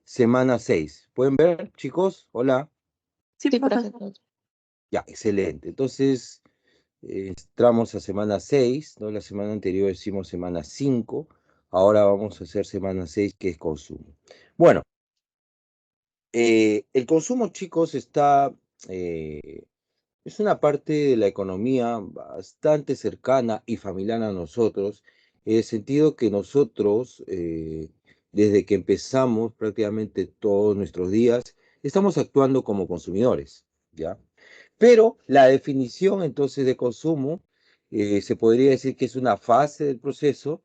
semana 6. ¿Pueden ver, chicos? Hola. Sí, profesor. Ya, excelente. Entonces, entramos a semana 6, ¿no? La semana anterior hicimos semana 5. Ahora vamos a hacer semana 6, que es consumo. Bueno, el consumo, chicos, es una parte de la economía bastante cercana y familiar a nosotros, en el sentido que nosotros, desde que empezamos prácticamente todos nuestros días, estamos actuando como consumidores, ¿ya? Pero la definición entonces de consumo se podría decir que es una fase del proceso,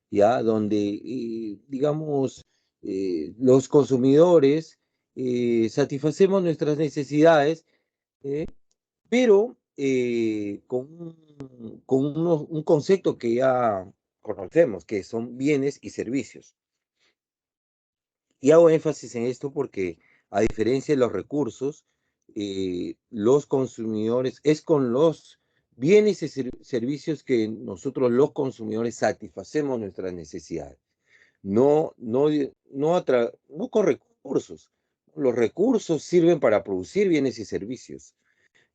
¿ya? Donde, digamos, los consumidores satisfacemos nuestras necesidades, pero con un concepto que ya conocemos, que son bienes y servicios. Y hago énfasis en esto porque, a diferencia de los recursos, los consumidores, es con los bienes y servicios que nosotros los consumidores satisfacemos nuestras necesidades, no con recursos. Los recursos sirven para producir bienes y servicios,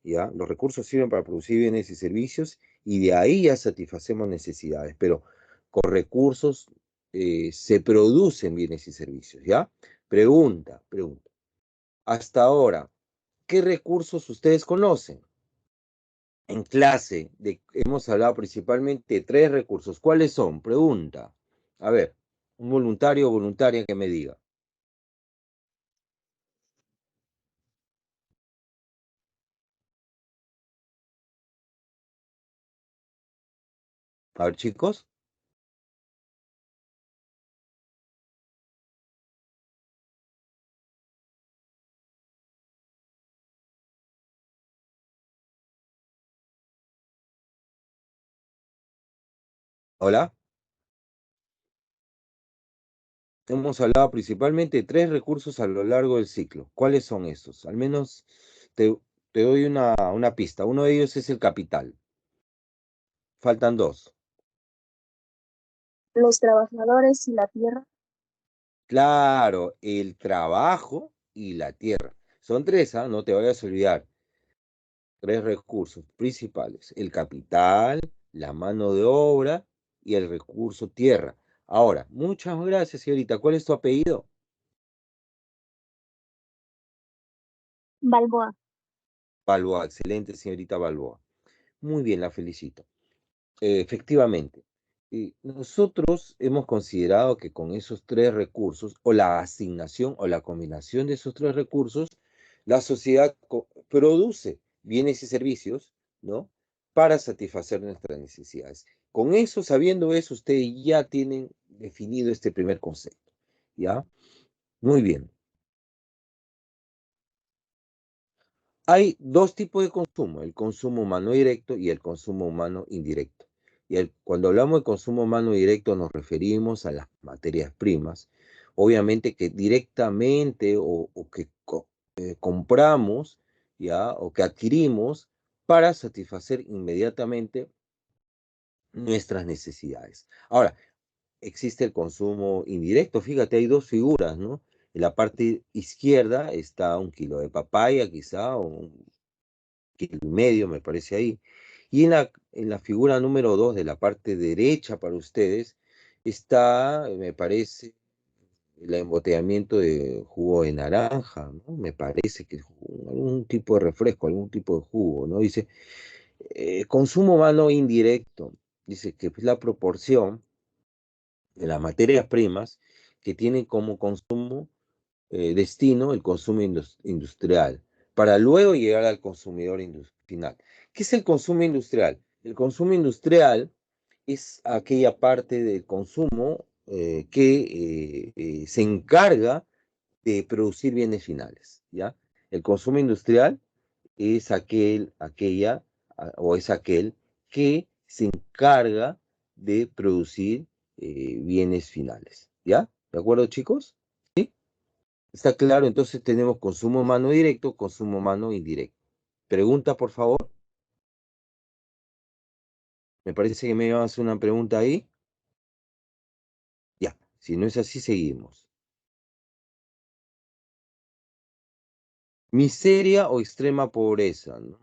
¿ya? Los recursos sirven para producir bienes y servicios y de ahí ya satisfacemos necesidades, pero con recursos se producen bienes y servicios, ¿ya? Pregunta. Hasta ahora, ¿qué recursos ustedes conocen? En clase hemos hablado principalmente de 3 recursos. ¿Cuáles son? Pregunta. A ver, un voluntario o voluntaria que me diga. A ver, chicos. Hola. Hemos hablado principalmente de 3 recursos a lo largo del ciclo. ¿Cuáles son esos? Al menos te, te doy una pista. Uno de ellos es el capital. Faltan 2. Los trabajadores y la tierra. Claro, el trabajo y la tierra. Son 3, ¿ah? No te vayas a olvidar. 3 recursos principales. El capital, la mano de obra y el recurso tierra. Ahora, muchas gracias, señorita. ¿Cuál es tu apellido? Balboa. Balboa. Excelente, señorita Balboa. Muy bien, la felicito. Efectivamente, nosotros hemos considerado que con esos 3 recursos, o la asignación o la combinación de esos 3 recursos, la sociedad produce bienes y servicios, ¿no? Para satisfacer nuestras necesidades. Con eso, sabiendo eso, ustedes ya tienen definido este primer concepto, ¿ya? Muy bien. Hay 2 tipos de consumo, el consumo humano directo y el consumo humano indirecto. Cuando hablamos de consumo humano directo nos referimos a las materias primas, obviamente que directamente o que compramos, ¿ya? O que adquirimos para satisfacer inmediatamente nuestras necesidades. Ahora, existe el consumo indirecto. Fíjate, hay 2 figuras, ¿no? En la parte izquierda está 1 kilo de papaya, quizá, o 1,5 kilos, me parece ahí. Y en la figura número 2 de la parte derecha para ustedes está, me parece, el embotellamiento de jugo de naranja, ¿no? Me parece que es algún tipo de refresco, algún tipo de jugo, ¿no? Dice, consumo humano indirecto. Dice que es la proporción de las materias primas que tienen como consumo destino el consumo industrial, para luego llegar al consumidor final. ¿Qué es el consumo industrial? El consumo industrial es aquella parte del consumo que se encarga de producir bienes finales, ¿ya? El consumo industrial es o es aquel que se encarga de producir bienes finales, ¿ya? ¿De acuerdo, chicos? ¿Está claro? Entonces tenemos consumo humano directo, consumo humano indirecto. Pregunta, por favor. Me parece que me iban a hacer una pregunta ahí. Ya, si no es así, seguimos. Miseria o extrema pobreza, ¿no?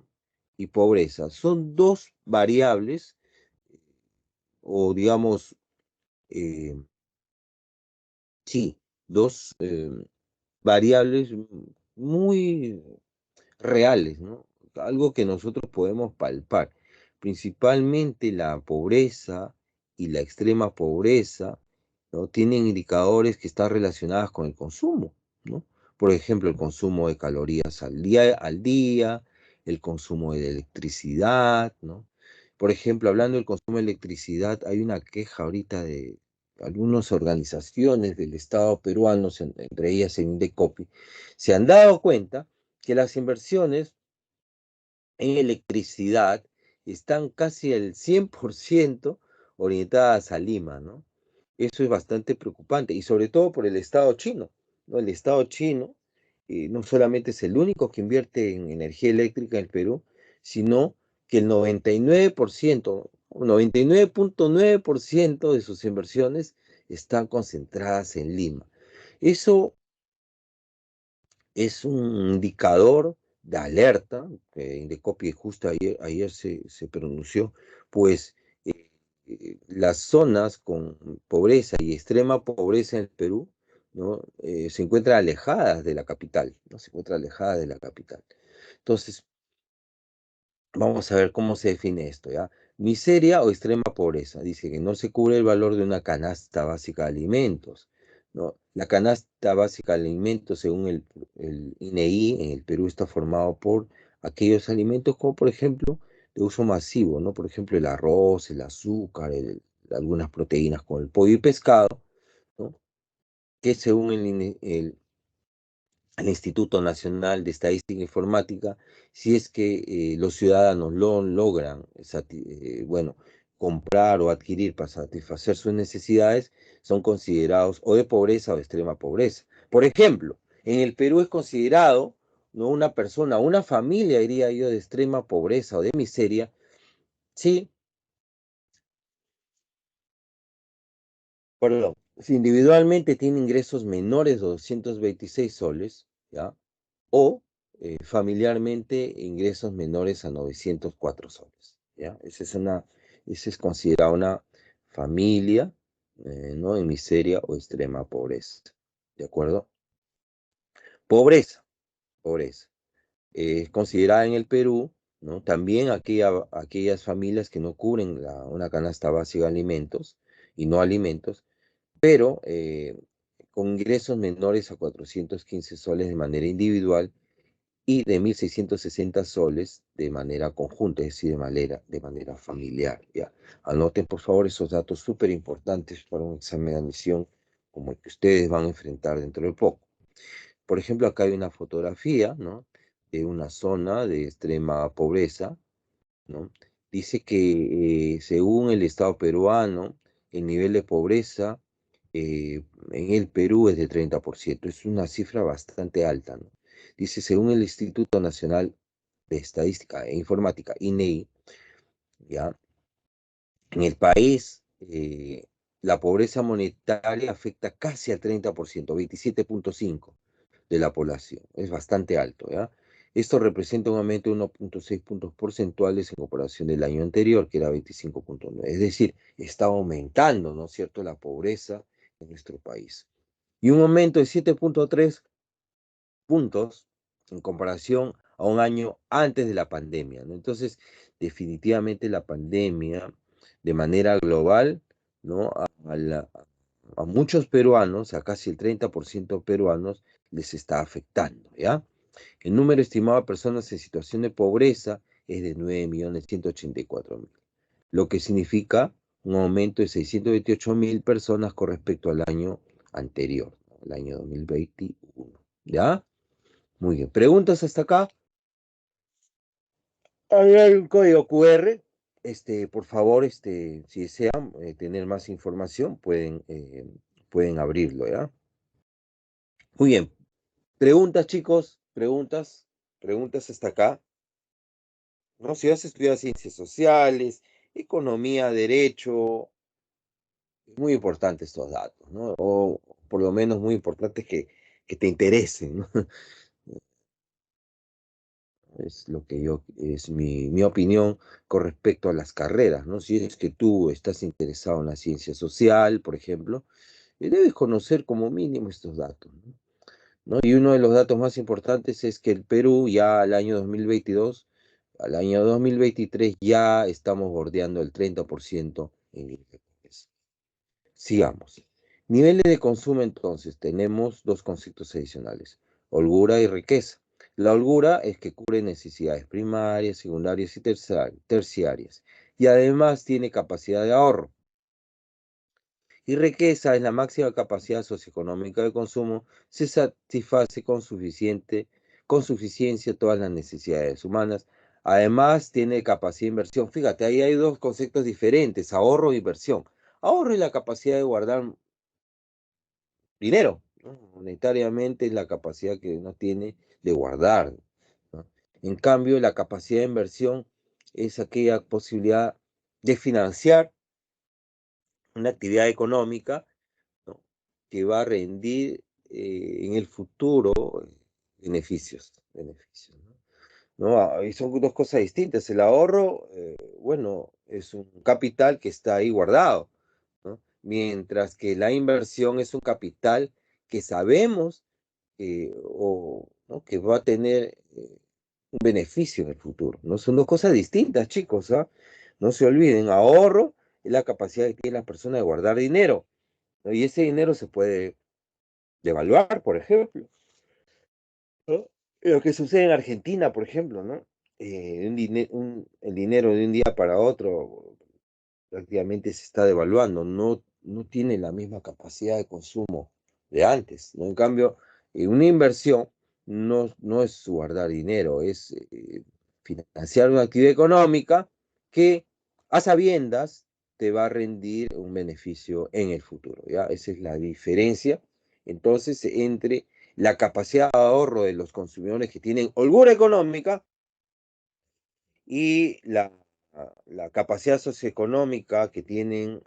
Y pobreza son dos variables, o digamos, eh, sí, dos variables muy reales, ¿no? Algo que nosotros podemos palpar. Principalmente la pobreza y la extrema pobreza, ¿no? Tienen indicadores que están relacionados con el consumo, ¿no? Por ejemplo, el consumo de calorías al día, el consumo de electricidad, ¿no? Por ejemplo, hablando del consumo de electricidad, hay una queja ahorita de algunas organizaciones del Estado peruano, entre ellas el Indecopi, se han dado cuenta que las inversiones en electricidad están casi al 100% orientadas a Lima, ¿no? Eso es bastante preocupante, y sobre todo por el Estado chino, ¿no? El Estado chino no solamente es el único que invierte en energía eléctrica en el Perú, sino que el 99%, 99.9% de sus inversiones están concentradas en Lima. Eso es un indicador de alerta, que Indecopi justo ayer se pronunció, pues las zonas con pobreza y extrema pobreza en el Perú, ¿no? Se encuentran alejadas de la capital, ¿no? Se encuentran alejadas de la capital. Entonces, vamos a ver cómo se define esto, ¿ya? Miseria o extrema pobreza. Dice que no se cubre el valor de una canasta básica de alimentos, ¿no? La canasta básica de alimentos, según el INEI, en el Perú está formado por aquellos alimentos como, por ejemplo, de uso masivo, ¿no? Por ejemplo, el arroz, el azúcar, algunas proteínas como el pollo y pescado, ¿no? Que según al Instituto Nacional de Estadística e Informática, si es que los ciudadanos lo logran, bueno, comprar o adquirir para satisfacer sus necesidades, son considerados o de pobreza o de extrema pobreza. Por ejemplo, en el Perú es considerado, ¿no? Una persona, una familia, diría yo, de extrema pobreza o de miseria, sí, perdón, si individualmente tiene ingresos menores de 226 soles, ¿ya? O familiarmente ingresos menores a 904 soles, ¿ya? Esa es considerada una familia, ¿no? En miseria o extrema pobreza, ¿de acuerdo? Pobreza, pobreza. Es considerada en el Perú, ¿no? También aquellas familias que no cubren una canasta básica de alimentos y no alimentos, pero con ingresos menores a 415 soles de manera individual y de 1.660 soles de manera conjunta, es decir, de manera familiar, ¿ya? Anoten, por favor, esos datos súper importantes para un examen de admisión como el que ustedes van a enfrentar dentro de poco. Por ejemplo, acá hay una fotografía, ¿no? De una zona de extrema pobreza, ¿no? Dice que según el Estado peruano, el nivel de pobreza en el Perú es de 30%. Es una cifra bastante alta, ¿no? Dice, según el Instituto Nacional de Estadística e Informática, INEI, ¿ya? En el país, la pobreza monetaria afecta casi al 30%, 27.5% de la población. Es bastante alto, ¿ya? Esto representa un aumento de 1.6 puntos porcentuales en comparación del año anterior, que era 25.9. Es decir, está aumentando, ¿no es cierto?, la pobreza en nuestro país. Y un aumento de 7.3 puntos en comparación a un año antes de la pandemia, ¿no? Entonces, definitivamente la pandemia, de manera global, ¿no? A muchos peruanos, a casi el 30% de peruanos, les está afectando, ¿ya? El número estimado de personas en situación de pobreza es de 9.184.000, lo que significa un aumento de 628.000 personas con respecto al año anterior, ¿no? El año 2021, ¿ya? Muy bien. ¿Preguntas hasta acá? Ahí hay un código QR. Por favor, si desean tener más información, pueden abrirlo, ¿ya? Muy bien. ¿Preguntas, chicos? ¿Preguntas hasta acá? ¿No? Si has estudiado ciencias sociales, economía, derecho, es muy importante estos datos, ¿no? O por lo menos muy importante que te interesen, ¿no? Es lo que es mi opinión con respecto a las carreras, ¿no? Si es que tú estás interesado en la ciencia social, por ejemplo, debes conocer como mínimo estos datos, ¿no? Y uno de los datos más importantes es que el Perú ya al año 2022, al año 2023 ya estamos bordeando el 30% en nivel de pobreza. Sigamos. Niveles de consumo, entonces, tenemos dos conceptos adicionales, holgura y riqueza. La holgura es que cubre necesidades primarias, secundarias y terciarias, y además tiene capacidad de ahorro. Y riqueza es la máxima capacidad socioeconómica de consumo, se satisface con suficiencia todas las necesidades humanas. Además, tiene capacidad de inversión. Fíjate, ahí hay dos conceptos diferentes, ahorro e inversión. Ahorro es la capacidad de guardar dinero, ¿no? Monetariamente es la capacidad que uno tiene de guardar, ¿no? En cambio, la capacidad de inversión es aquella posibilidad de financiar una actividad económica, ¿no? Que va a rendir en el futuro beneficios, ¿no? Y son dos cosas distintas. El ahorro, bueno, es un capital que está ahí guardado, ¿no? Mientras que la inversión es un capital que sabemos ¿no? que va a tener un beneficio en el futuro, ¿no? Son dos cosas distintas, chicos, ¿ah? No se olviden, ahorro es la capacidad que tiene la persona de guardar dinero, ¿no? Y ese dinero se puede devaluar, por ejemplo, ¿no? Lo que sucede en Argentina, por ejemplo, ¿no? El dinero de un día para otro prácticamente se está devaluando, no tiene la misma capacidad de consumo de antes, ¿no? En cambio, una inversión no es guardar dinero, es financiar una actividad económica que a sabiendas te va a rendir un beneficio en el futuro, ¿ya? Esa es la diferencia, entonces, entre la capacidad de ahorro de los consumidores que tienen holgura económica y la capacidad socioeconómica que tienen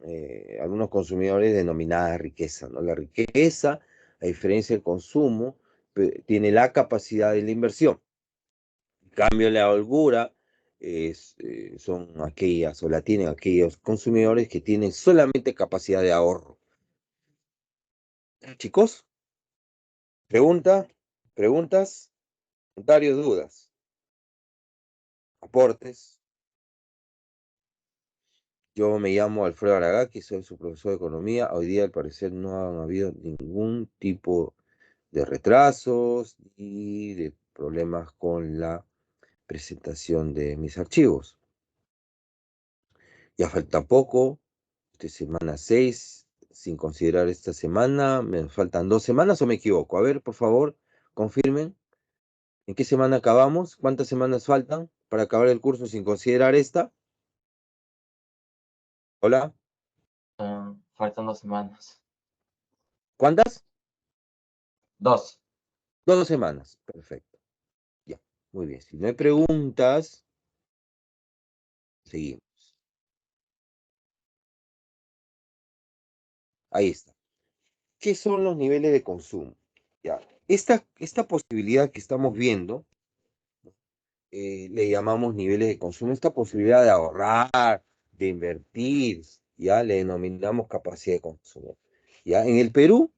algunos consumidores denominada riqueza, ¿no? La riqueza, a diferencia del consumo, tiene la capacidad de la inversión. En cambio, la holgura son aquellas, o la tienen aquellos consumidores que tienen solamente capacidad de ahorro. Chicos, pregunta, preguntas, comentarios, dudas, aportes. Yo me llamo Alfredo Aragaki, soy su profesor de economía. Hoy día, al parecer, no han habido ningún tipo de retrasos ni de problemas con la presentación de mis archivos. Ya falta poco, esta semana 6, sin considerar esta semana. ¿Me faltan 2 semanas o me equivoco? A ver, por favor, confirmen. ¿En qué semana acabamos? ¿Cuántas semanas faltan para acabar el curso sin considerar esta? ¿Hola? Faltan 2 semanas. ¿Cuántas? 2. 2 semanas. Perfecto. Ya, muy bien. Si no hay preguntas, seguimos. Ahí está. ¿Qué son los niveles de consumo? Ya. Esta posibilidad que estamos viendo, le llamamos niveles de consumo, esta posibilidad de ahorrar, de invertir, ya le denominamos capacidad de consumo. Ya, en el Perú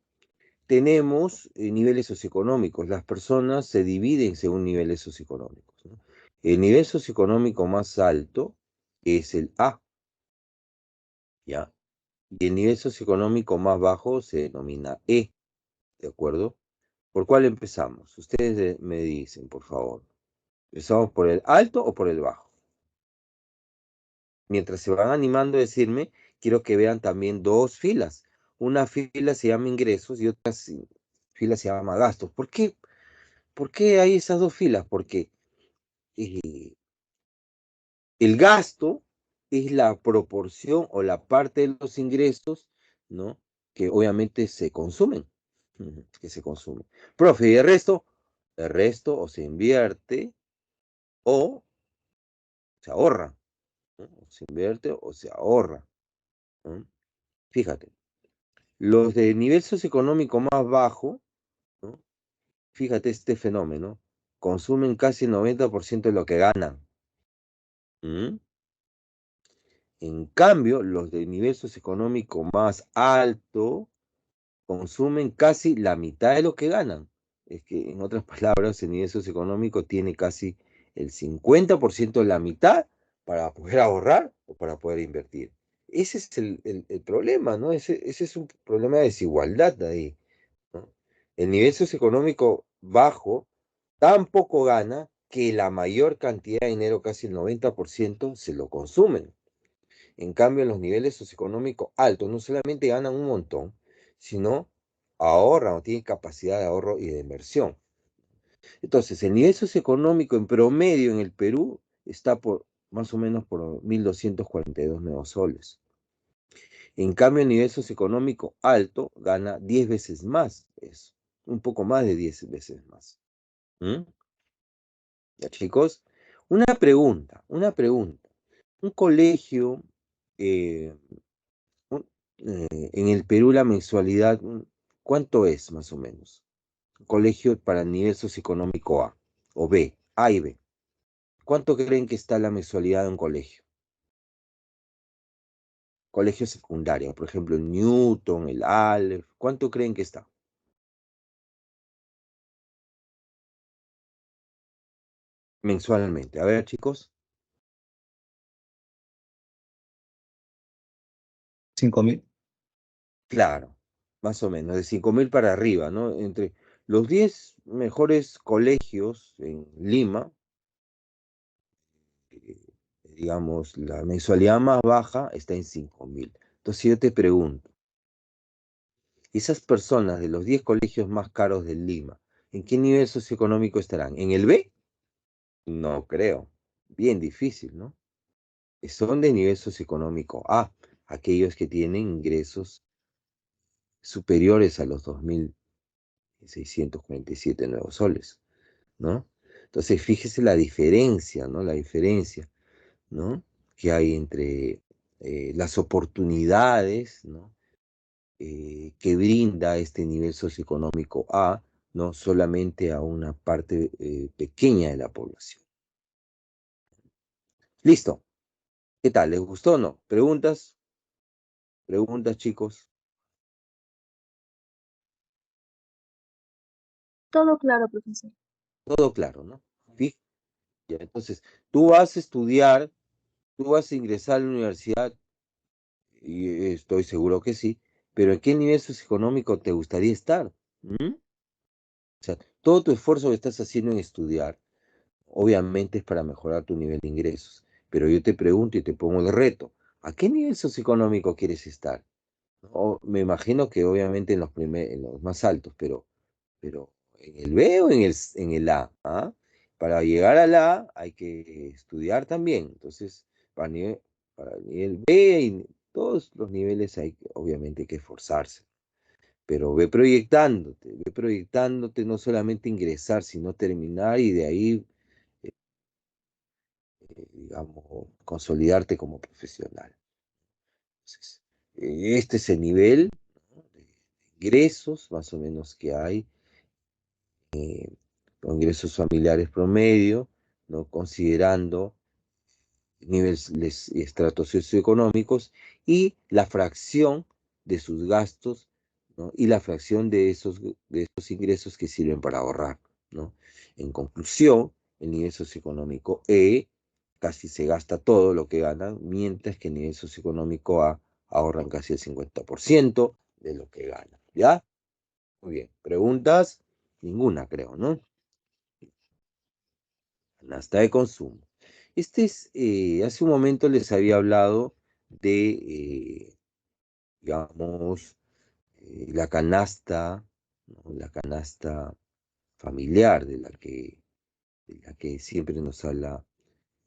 tenemos niveles socioeconómicos. Las personas se dividen según niveles socioeconómicos, ¿no? El nivel socioeconómico más alto es el A, ¿ya? Y el nivel socioeconómico más bajo se denomina E, ¿de acuerdo? ¿Por cuál empezamos? Ustedes me dicen, por favor. ¿Empezamos por el alto o por el bajo? Mientras se van animando a decirme, quiero que vean también dos filas. Una fila se llama ingresos y otra fila se llama gastos. ¿Por qué hay esas dos filas? Porque eh, el gasto es la proporción o la parte de los ingresos, ¿no? Que obviamente se consumen, que se consumen. Profe, ¿y el resto? El resto o se invierte o se ahorra, ¿no? O se invierte o se ahorra, ¿no? Fíjate, los de nivel socioeconómico más bajo, ¿no? Fíjate este fenómeno, consumen casi el 90% de lo que ganan. ¿Mm? En cambio, los de nivel socioeconómico más alto consumen casi la mitad de lo que ganan. Es que, en otras palabras, el nivel socioeconómico tiene casi el 50% de la mitad para poder ahorrar o para poder invertir. Ese es el problema, ¿no? Ese es un problema de desigualdad ahí, ¿no? El nivel socioeconómico bajo tan poco gana que la mayor cantidad de dinero, casi el 90%, se lo consumen. En cambio, en los niveles socioeconómicos altos, no solamente ganan un montón, sino ahorran o tienen capacidad de ahorro y de inversión. Entonces, el nivel socioeconómico en promedio en el Perú está por más o menos por 1.242 nuevos soles. En cambio, el nivel socioeconómico alto gana 10 veces más, eso, un poco más de 10 veces más. ¿Mm? ¿Ya, chicos? Una pregunta. Un colegio eh, en el Perú la mensualidad, ¿cuánto es más o menos? Colegio para nivel socioeconómico A o B, A y B. ¿Cuánto creen que está la mensualidad de un colegio? Colegio secundario, por ejemplo, el Newton, el Aleph, ¿cuánto creen que está? Mensualmente. A ver, chicos. 5.000. Claro, más o menos, de 5.000 para arriba, ¿no? Entre los 10 mejores colegios en Lima, eh, digamos, la mensualidad más baja está en 5.000. Entonces yo te pregunto, esas personas de los 10 colegios más caros de Lima, ¿en qué nivel socioeconómico estarán? ¿En el B? No creo. Bien difícil, ¿no? Son de nivel socioeconómico A, aquellos que tienen ingresos superiores a los 2.647 nuevos soles, ¿no? Entonces, fíjese la diferencia, ¿no? La diferencia, ¿no? Que hay entre las oportunidades, ¿no? Que brinda este nivel socioeconómico A, no solamente a una parte pequeña de la población. Listo. ¿Qué tal? ¿Les gustó o no? ¿Preguntas? ¿Preguntas, chicos? Todo claro, profesor. Todo claro, ¿no? Fí- Ya, entonces, tú vas a estudiar, tú vas a ingresar a la universidad, y estoy seguro que sí, pero ¿en qué nivel socioeconómico te gustaría estar? ¿Mm? O sea, todo tu esfuerzo que estás haciendo en estudiar, obviamente es para mejorar tu nivel de ingresos. Pero yo te pregunto y te pongo el reto, ¿a qué nivel socioeconómico quieres estar? Me imagino que obviamente en los más altos, pero ¿en el B o en el A? ¿Ah? Para llegar al A hay que estudiar también. Entonces, para el nivel B y todos los niveles obviamente hay que esforzarse. Pero ve proyectándote no solamente ingresar, sino terminar y de ahí digamos, consolidarte como profesional. Entonces, este es el nivel, ¿no? de ingresos más o menos que hay, con ingresos familiares promedio, ¿no? Considerando niveles y estratos socioeconómicos y la fracción de sus gastos, ¿no? Y la fracción de esos ingresos que sirven para ahorrar, ¿no? En conclusión, el nivel socioeconómico E casi se gasta todo lo que ganan, mientras que el nivel socioeconómico A ahorran casi el 50% de lo que ganan. ¿Ya? Muy bien. ¿Preguntas? Ninguna, creo, ¿no? Canasta de consumo. Hace un momento les había hablado de, digamos, la canasta, ¿no? La canasta familiar de la que siempre nos habla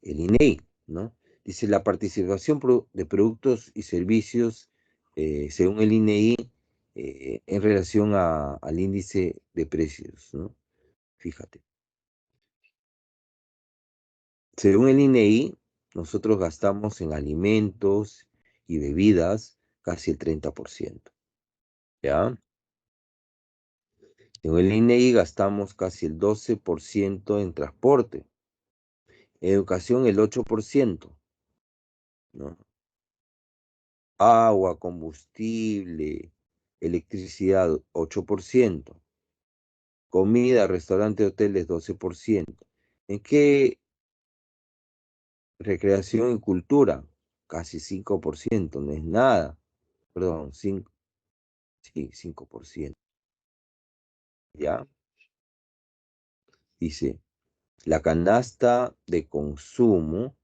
el INEI, ¿no? Dice la participación de productos y servicios, según el INEI, en relación al índice de precios, ¿no? Fíjate. Según el INEI, nosotros gastamos en alimentos y bebidas casi el 30%, ¿ya? Según el INEGI gastamos casi el 12% en transporte. Educación el 8%, ¿no? Agua, combustible, electricidad 8%. Comida, restaurante, hoteles 12%. ¿En qué? Recreación y cultura, casi 5%, no es nada. Perdón, 5, sí, 5%. ¿Ya? Dice, la canasta de consumo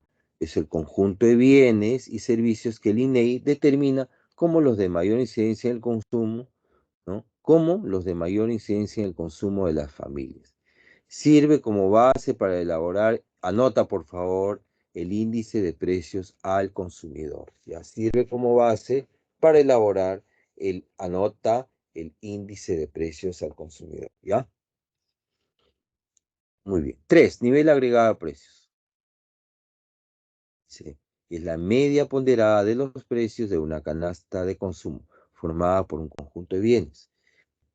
es el conjunto de bienes y servicios que el INEI determina como los de mayor incidencia en el consumo, ¿no? Como los de mayor incidencia en el consumo de las familias. Sirve como base para elaborar, anota por favor, el índice de precios al consumidor. Ya sirve como base para elaborar anota el índice de precios al consumidor. ¿Ya? Muy bien. 3. Nivel agregado de precios. Sí. Es la media ponderada de los precios de una canasta de consumo formada por un conjunto de bienes.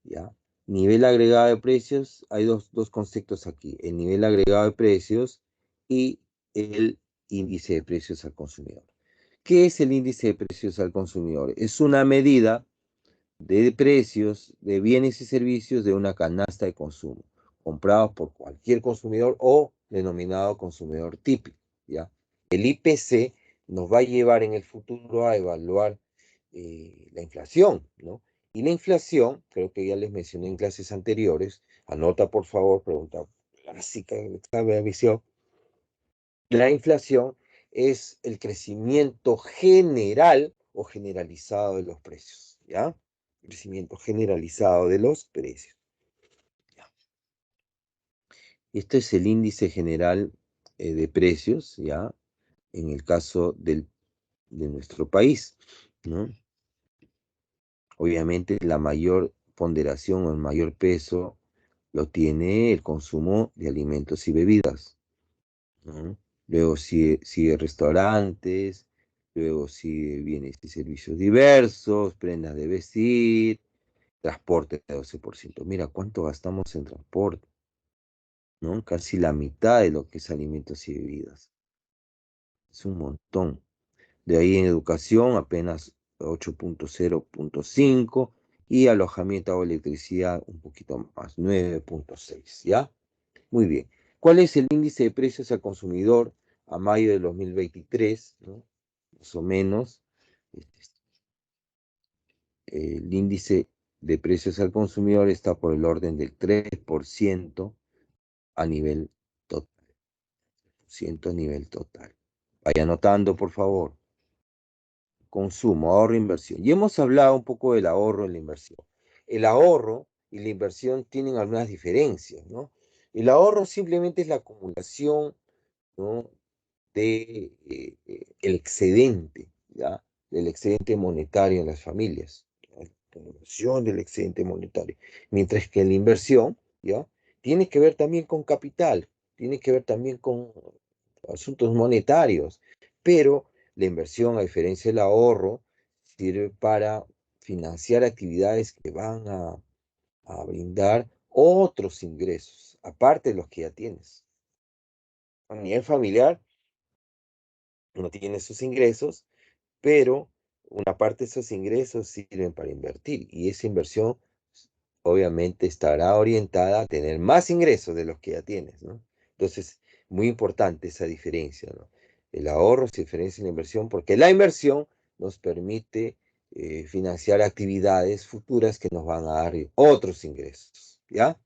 ¿Ya? Nivel agregado de precios, hay dos conceptos aquí, el nivel agregado de precios y el índice de precios al consumidor. ¿Qué es el índice de precios al consumidor? Es una medida de precios de bienes y servicios de una canasta de consumo, comprados por cualquier consumidor o denominado consumidor típico, ¿ya? El IPC nos va a llevar en el futuro a evaluar la inflación, ¿no? Y la inflación, creo que ya les mencioné en clases anteriores, anota por favor, pregunta clásica del examen de admisión, la inflación es el crecimiento general o generalizado de los precios, ¿ya? Crecimiento generalizado de los precios. ¿Ya? Este es el índice general de precios, ¿ya? En el caso de nuestro país, ¿no? Obviamente la mayor ponderación o el mayor peso lo tiene el consumo de alimentos y bebidas, ¿no? Luego sigue restaurantes, luego sigue bienes y servicios diversos, prendas de vestir, transporte de 12%. Mira cuánto gastamos en transporte, ¿no? Casi la mitad de lo que es alimentos y bebidas. Es un montón. De ahí en educación apenas 8.0.5 y alojamiento o electricidad un poquito más, 9.6, ¿ya? Muy bien. ¿Cuál es el índice de precios al consumidor a mayo de 2023, ¿no? Más o menos. El índice de precios al consumidor está por el orden del 3% a nivel total. 3% a nivel total. Vaya anotando, por favor. Consumo, ahorro, inversión. Y hemos hablado un poco del ahorro y la inversión. El ahorro y la inversión tienen algunas diferencias, ¿no? El ahorro simplemente es la acumulación, ¿no? De el excedente, ¿ya? Del excedente monetario en las familias, ¿ya? La inversión del excedente monetario. Mientras que la inversión, ¿ya? Tiene que ver también con capital, tiene que ver también con asuntos monetarios, pero la inversión, a diferencia del ahorro, sirve para financiar actividades que van a brindar otros ingresos, aparte de los que ya tienes. A nivel familiar, uno tiene sus ingresos, pero una parte de esos ingresos sirven para invertir y esa inversión obviamente estará orientada a tener más ingresos de los que ya tienes, ¿no? Entonces, muy importante esa diferencia, ¿no? El ahorro se diferencia en la inversión porque la inversión nos permite financiar actividades futuras que nos van a dar otros ingresos, ¿ya?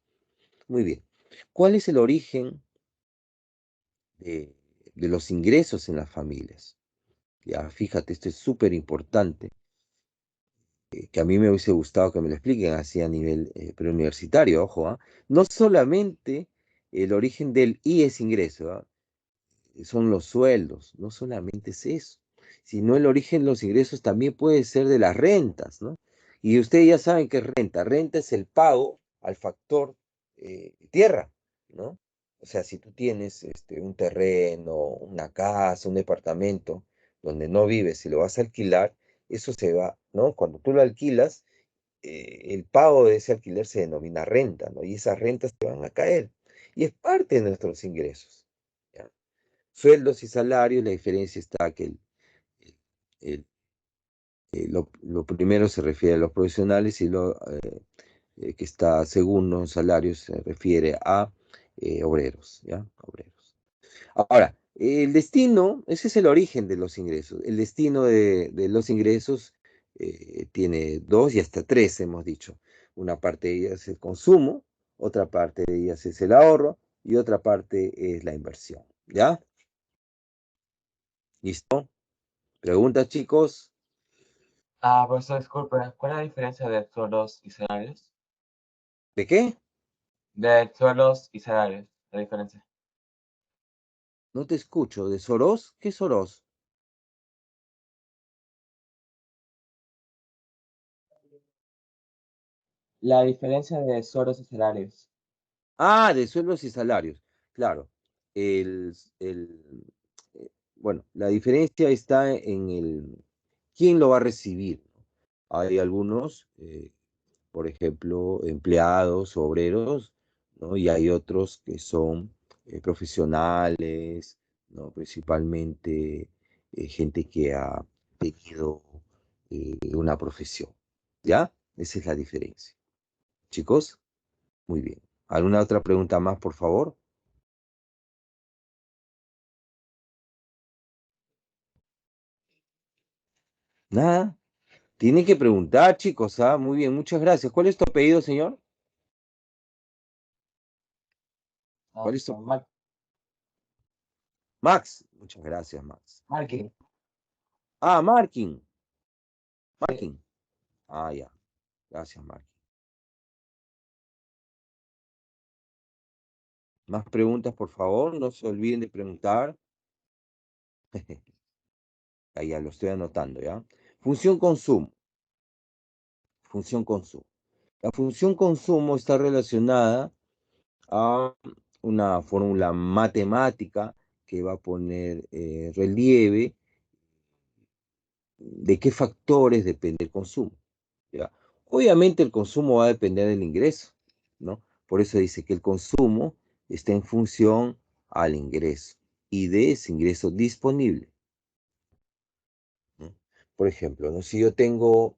Muy bien. ¿Cuál es el origen de los ingresos en las familias? Ya, fíjate, esto es súper importante, que a mí me hubiese gustado que me lo expliquen así a nivel preuniversitario, ojo, ¿ah? No solamente el origen del IES ingreso, ¿ah? Son los sueldos, no solamente es eso, sino el origen de los ingresos también puede ser de las rentas, ¿no? Y ustedes ya saben qué es renta. Renta es el pago al factor tierra, ¿no? O sea, si tú tienes un terreno, una casa, un departamento donde no vives y lo vas a alquilar, eso se va, ¿no? Cuando tú lo alquilas, el pago de ese alquiler se denomina renta, ¿no? Y esas rentas te van a caer. Y es parte de nuestros ingresos, ¿ya? Sueldos y salarios, la diferencia está que el- el- lo primero se refiere a los profesionales y lo que está segundo en salarios se refiere a obreros, ¿ya? Obreros. Ahora, el destino, ese es el origen de los ingresos. El destino de los ingresos tiene dos y hasta tres, hemos dicho. Una parte de ellas es el consumo, otra parte de ellas es el ahorro y otra parte es la inversión. ¿Ya? ¿Listo? ¿Preguntas, chicos? Profesor, disculpe, ¿cuál es la diferencia de sueldos y salarios? ¿De qué? De sueldos y salarios, la diferencia. No te escucho. ¿De Soros? ¿Qué Soros? La diferencia de sueldos y salarios. Ah, de sueldos y salarios. Claro. El, el, bueno, la diferencia está en el quién lo va a recibir. Hay algunos, por ejemplo, empleados, obreros, ¿no? Y hay otros que son profesionales, ¿no? Principalmente gente que ha tenido una profesión. ¿Ya? Esa es la diferencia. Chicos, muy bien. ¿Alguna otra pregunta más, por favor? Nada. Tienen que preguntar, chicos, ¿ah? Muy bien, muchas gracias. ¿Cuál es tu apellido, señor? ¿Cuál es tu... Max. Muchas gracias, Max. Marketing. Ah, Markin. Sí. Markin. Ah, ya. Gracias, Markin. Más preguntas, por favor. No se olviden de preguntar. Ahí ya lo estoy anotando, ¿ya? Función consumo. Función consumo. La función consumo está relacionada a una fórmula matemática que va a poner relieve de qué factores depende el consumo. ¿Ya? Obviamente el consumo va a depender del ingreso, ¿no? Por eso dice que el consumo está en función al ingreso y de ese ingreso disponible, ¿no? Por ejemplo, ¿no? Si yo tengo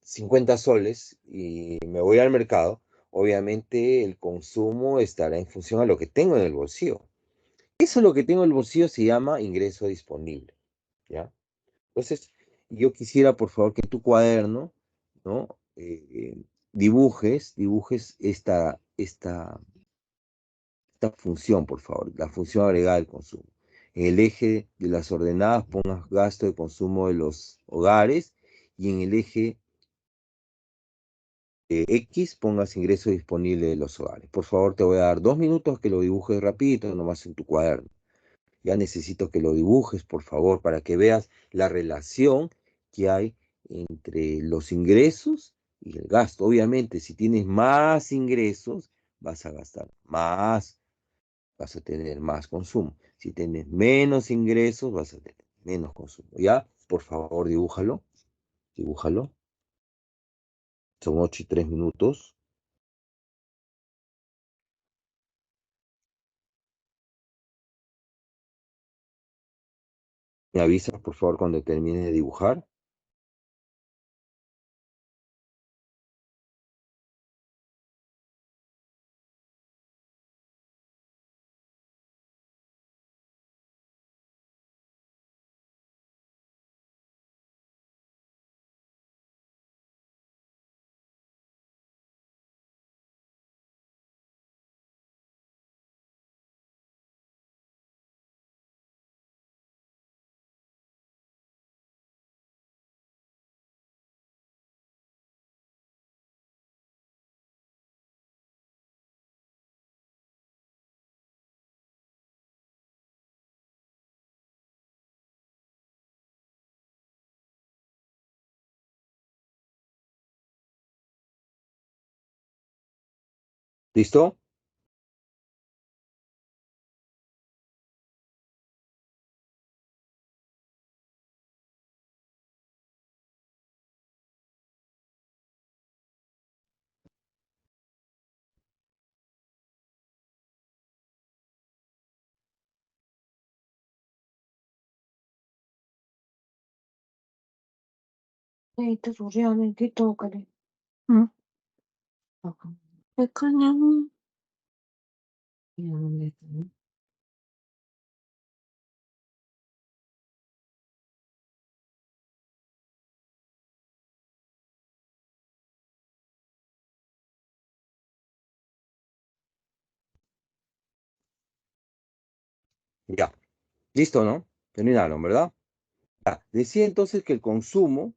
50 soles y me voy al mercado, obviamente el consumo estará en función a lo que tengo en el bolsillo. Eso lo que tengo en el bolsillo se llama ingreso disponible, ¿ya? Entonces, yo quisiera, por favor, que tu cuaderno, ¿no? Dibujes esta función, por favor, la función agregada del consumo. En el eje de las ordenadas pongas gasto de consumo de los hogares y en el eje X pongas ingreso disponible de los hogares. Por favor, te voy a dar 2 minutos que lo dibujes rapidito, nomás en tu cuaderno. Ya necesito que lo dibujes, por favor, para que veas la relación que hay entre los ingresos y el gasto. Obviamente, si tienes más ingresos, vas a gastar más, vas a tener más consumo. Si tienes menos ingresos, vas a tener menos consumo. ¿Ya? Por favor, dibújalo, dibújalo. Son 8 y 3 minutos. Me avisas, por favor, cuando termines de dibujar. ¿Listo? 데이트 소리하는 게 또 그래. 응. 백화냐고. 미안해. Ya, listo, ¿no? Terminaron, ¿verdad? Ya, decía entonces que el consumo,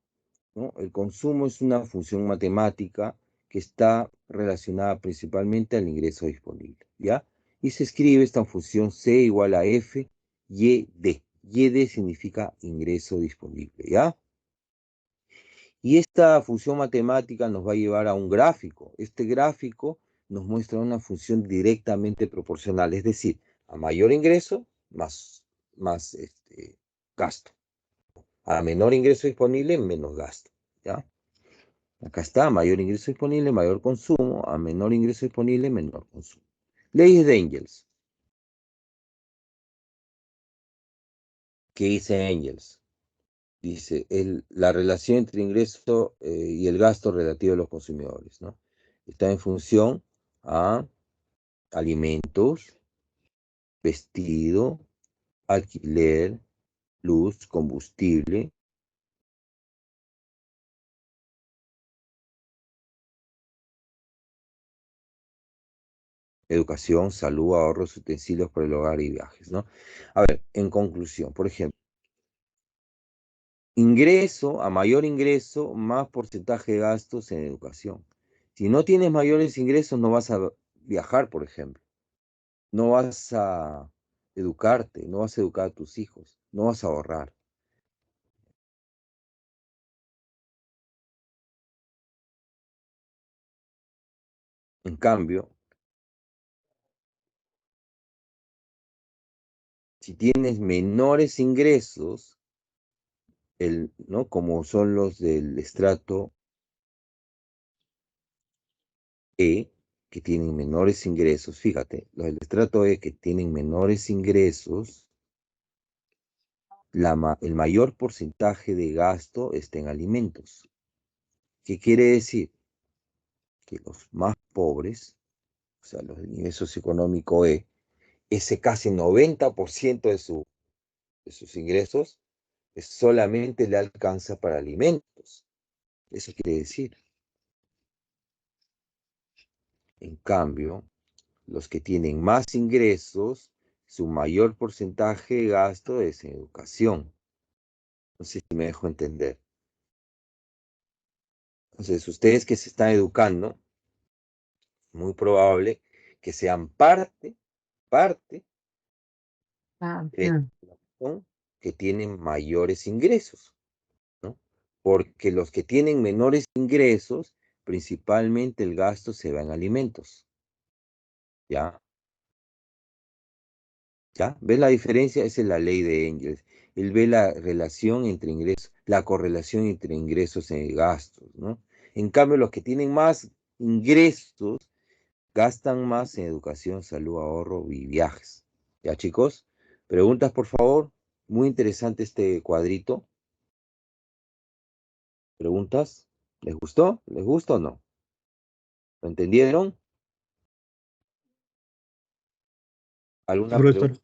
¿no? El consumo es una función matemática que está relacionada principalmente al ingreso disponible, ¿ya? Y se escribe esta función C igual a F y D. Y D significa ingreso disponible, ¿ya? Y esta función matemática nos va a llevar a un gráfico. Este gráfico nos muestra una función directamente proporcional, es decir, a mayor ingreso, más gasto. A menor ingreso disponible, menos gasto, ¿ya? Acá está, mayor ingreso disponible, mayor consumo, a menor ingreso disponible, menor consumo. Leyes de Engels. ¿Qué dice Engels? Dice, la relación entre ingreso y el gasto relativo a los consumidores, ¿no? Está en función a alimentos, vestido, alquiler, luz, combustible, educación, salud, ahorros, utensilios para el hogar y viajes, ¿no? A ver, en conclusión, por ejemplo, ingreso, a mayor ingreso, más porcentaje de gastos en educación. Si no tienes mayores ingresos, no vas a viajar, por ejemplo. No vas a educarte, no vas a educar a tus hijos, no vas a ahorrar. En cambio, si tienes menores ingresos, ¿no? Como son los del estrato E, que tienen menores ingresos, fíjate, los del estrato E que tienen menores ingresos, el mayor porcentaje de gasto está en alimentos. ¿Qué quiere decir? Que los más pobres, o sea, los del nivel socioeconómico E, ese casi 90% de sus ingresos solamente le alcanza para alimentos. Eso quiere decir. En cambio, los que tienen más ingresos, su mayor porcentaje de gasto es en educación. No sé si me dejo entender. Entonces, ustedes que se están educando, muy probable que sean parte de la población que tienen mayores ingresos, ¿no? Porque los que tienen menores ingresos, principalmente el gasto se va en alimentos. ¿Ya? ¿Ya? ¿Ves la diferencia? Esa es la ley de Engels. Él ve la relación entre ingresos, la correlación entre ingresos y gastos, ¿no? En cambio, los que tienen más ingresos gastan más en educación, salud, ahorro y viajes. ¿Ya, chicos? Preguntas, por favor. Muy interesante este cuadrito. ¿Preguntas? ¿Les gustó? ¿Les gusta o no? ¿Lo entendieron? Sí, ¿Alguna pregunta? profesor,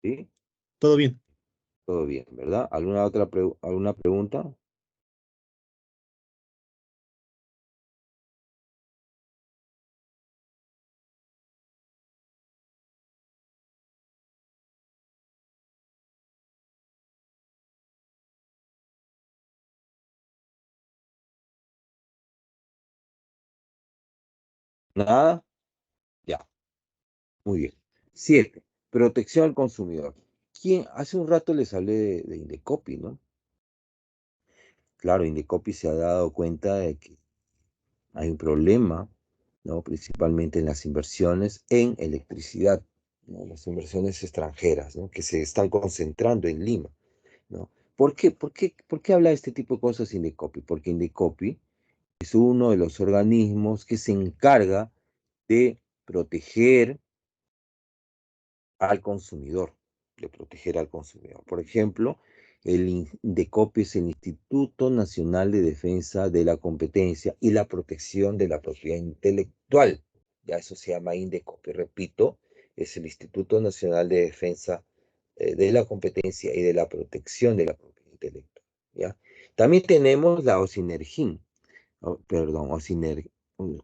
¿Sí? todo bien. Todo bien, ¿verdad? ¿Alguna pregunta? ¿Nada? Ya, muy bien. 7. Protección al consumidor. Hace un rato les hablé de Indecopi, ¿no? Claro, Indecopi se ha dado cuenta de que hay un problema, ¿no? Principalmente en las inversiones en electricidad, ¿no? Las inversiones extranjeras, ¿no? Que se están concentrando en Lima, ¿no? ¿Por qué habla de este tipo de cosas Indecopi? Porque Indecopi es uno de los organismos que se encarga de proteger al consumidor, de proteger al consumidor. Por ejemplo, El INDECOPI es el Instituto Nacional de Defensa de la Competencia y la Protección de la Propiedad Intelectual. Ya eso se llama INDECOPI. Repito, es el Instituto Nacional de Defensa de la Competencia y de la Protección de la Propiedad Intelectual. ¿Ya? También tenemos la OSINERGIN,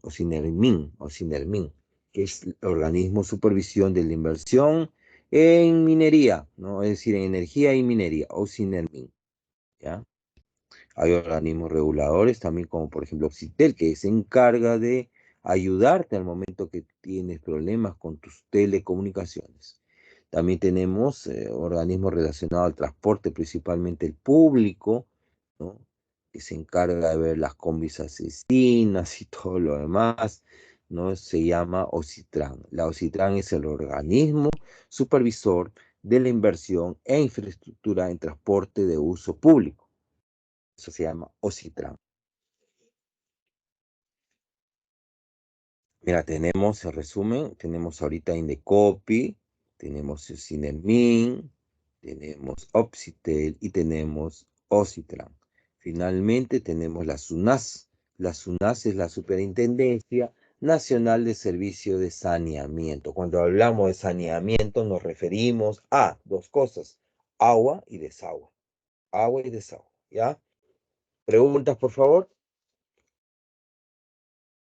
OSINERMIN, que es el organismo de supervisión de la inversión en minería, ¿no? Es decir, en energía y minería, OSINERMIN, ¿ya? Hay organismos reguladores también, como por ejemplo Oxitel, que se encarga de ayudarte al momento que tienes problemas con tus telecomunicaciones. También tenemos organismos relacionados al transporte, principalmente el público, ¿no? Que se encarga de ver las combis asesinas y todo lo demás, ¿no? Se llama OCITRAN. La OCITRAN es el organismo supervisor de la inversión e infraestructura en transporte de uso público. Eso se llama OCITRAN. Mira, tenemos el resumen, tenemos ahorita Indecopi, tenemos Cinermin, tenemos Oxitel y tenemos OCITRAN. Finalmente tenemos la SUNAS. La SUNAS es la Superintendencia Nacional de Servicio de Saneamiento. Cuando hablamos de saneamiento nos referimos a dos cosas, agua y desagüe. Agua y desagüe, ¿ya? ¿Preguntas, por favor?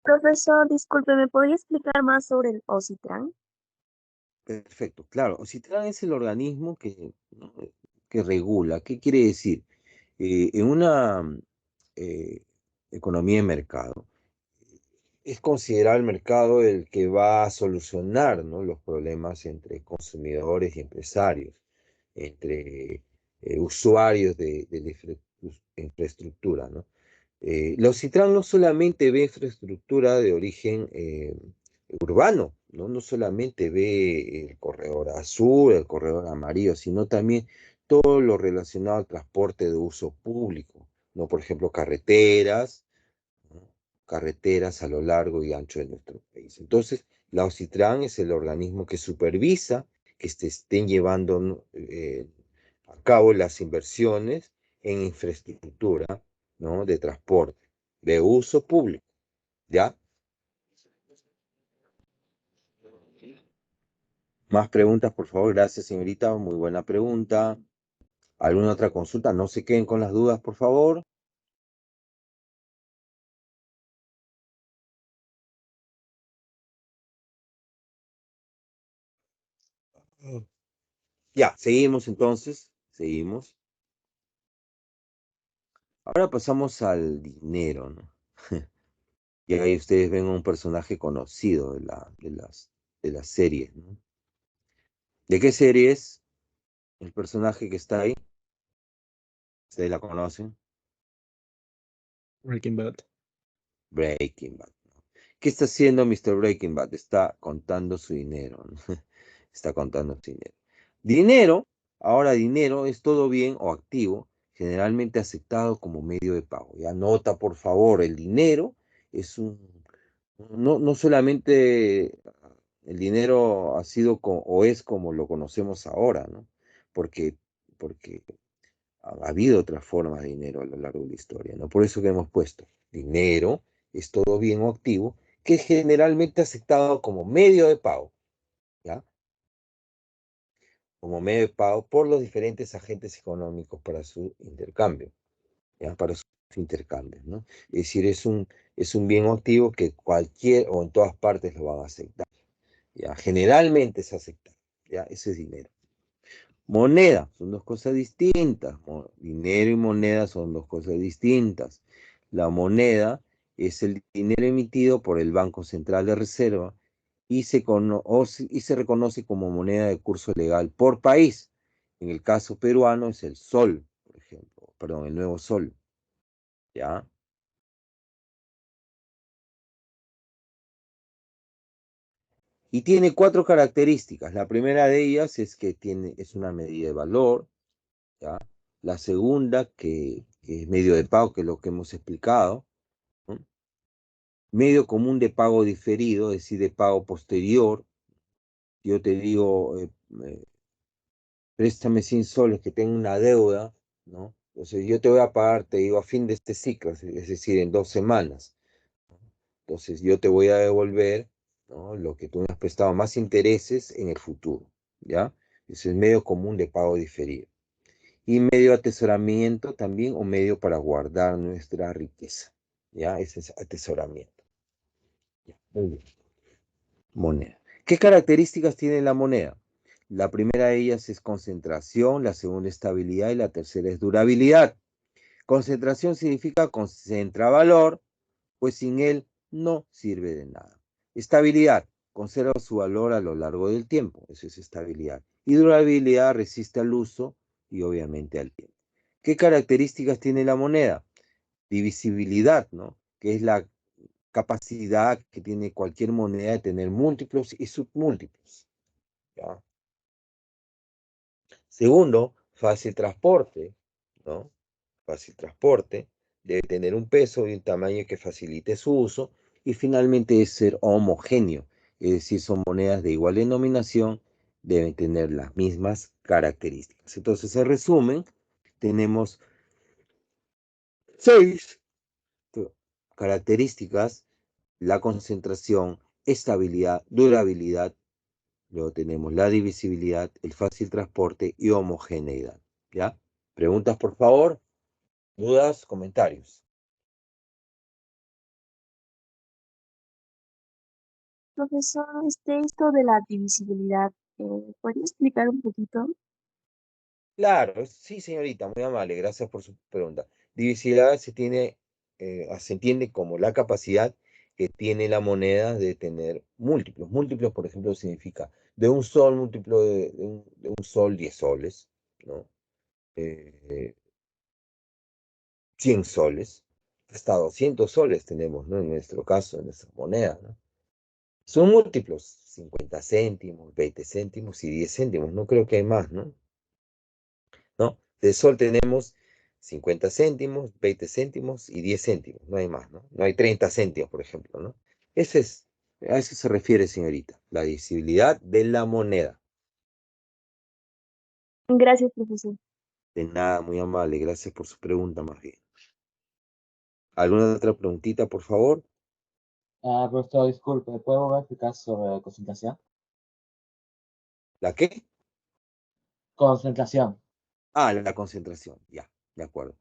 Profesor, disculpe, ¿me podría explicar más sobre el OCITRAN? Perfecto, claro. OCITRAN es el organismo ¿no? que regula. ¿Qué quiere decir? En una eh, economía de mercado, es considerado el mercado el que va a solucionar, ¿no? Los problemas entre consumidores y empresarios, entre usuarios de la infraestructura, ¿no? La OCITRAN no solamente ve infraestructura de origen urbano, ¿no? No solamente ve el corredor azul, el corredor amarillo, sino también todo lo relacionado al transporte de uso público, ¿no? Por ejemplo, carreteras, ¿no? Carreteras a lo largo y ancho de nuestro país. Entonces, la OCITRAN es el organismo que supervisa que se estén llevando, ¿no? A cabo las inversiones en infraestructura, ¿no? De transporte, de uso público, ¿ya? Más preguntas, por favor. Gracias, señorita. Muy buena pregunta. ¿Alguna otra consulta? No se queden con las dudas, por favor. Ya, seguimos entonces. Seguimos. Ahora pasamos al dinero, ¿no? Y ahí ustedes ven un personaje conocido de las series, ¿no? ¿De qué serie es el personaje que está ahí? ¿Ustedes la conocen? Breaking Bad. Breaking Bad. ¿Qué está haciendo Mr. Breaking Bad? Está contando su dinero, ¿no? Está contando su dinero. Dinero, ahora dinero es todo bien o activo, generalmente aceptado como medio de pago. Ya nota, por favor, el dinero es no solamente el dinero ha sido o es como lo conocemos ahora, ¿no? Porque ha habido otras formas de dinero a lo largo de la historia, ¿no? Por eso que hemos puesto dinero es todo bien o activo que es generalmente aceptado como medio de pago, ¿ya? Como medio de pago por los diferentes agentes económicos para su intercambio, ¿ya? Para sus intercambios, ¿no? Es decir, es un bien o activo que cualquier o en todas partes lo van a aceptar, ¿ya? Generalmente es aceptado, ¿ya? Ese es dinero. Moneda, son dos cosas distintas. Dinero y moneda son dos cosas distintas. La moneda es el dinero emitido por el Banco Central de Reserva y se reconoce como moneda de curso legal por país. En el caso peruano es el sol, por ejemplo, perdón, el nuevo sol, ¿ya? Y tiene cuatro características. La primera de ellas es que es una medida de valor, ¿ya? La segunda, que es medio de pago, que es lo que hemos explicado, ¿no? Medio común de pago diferido, es decir, de pago posterior. Yo te digo, préstame 100 soles que tengo una deuda, ¿no? Entonces yo te voy a pagar, te digo, a fin de este ciclo, es decir, en 2 semanas. Entonces yo te voy a devolver, ¿no?, lo que tú me has prestado más intereses en el futuro, ¿ya? Ese es medio común de pago diferido. Y medio de atesoramiento también, o medio para guardar nuestra riqueza, ¿ya? Ese es atesoramiento. Ya, muy bien. Moneda. ¿Qué características tiene la moneda? La primera de ellas es concentración, la segunda estabilidad y la tercera es durabilidad. Concentración significa concentra valor, pues sin él no sirve de nada. Estabilidad, conserva su valor a lo largo del tiempo, eso es estabilidad. Y durabilidad, resiste al uso y obviamente al tiempo. ¿Qué características tiene la moneda? Divisibilidad, ¿no?, que es la capacidad que tiene cualquier moneda de tener múltiplos y submúltiplos, ¿ya? Segundo, fácil transporte, ¿no? Fácil transporte, debe tener un peso y un tamaño que facilite su uso, y finalmente es ser homogéneo, es decir, son monedas de igual denominación, deben tener las mismas características. Entonces, en resumen, tenemos 6 características: la concentración, estabilidad, durabilidad, luego tenemos la divisibilidad, el fácil transporte y homogeneidad, ¿ya? Preguntas, por favor, dudas, comentarios. Profesor, esto de la divisibilidad, ¿podría explicar un poquito? Claro, sí, señorita, muy amable, gracias por su pregunta. Divisibilidad se entiende como la capacidad que tiene la moneda de tener múltiplos. Múltiplos, por ejemplo, significa de un sol, múltiplo de un sol, 10 soles, ¿no? 100 soles, hasta 200 soles tenemos, ¿no?, en nuestro caso, en nuestra moneda, ¿no? Son múltiplos, 50 céntimos, 20 céntimos y 10 céntimos, no creo que hay más, ¿no? ¿No? De sol tenemos 50 céntimos, 20 céntimos y 10 céntimos, no hay más, ¿no? No hay 30 céntimos, por ejemplo, ¿no? A eso se refiere, señorita, la divisibilidad de la moneda. Gracias, profesor. De nada, muy amable, gracias por su pregunta, más bien. ¿Alguna otra preguntita, por favor? Profesor, disculpe, ¿puedo volver a explicar sobre concentración? ¿La qué? Concentración. Ah, la concentración, ya, de acuerdo.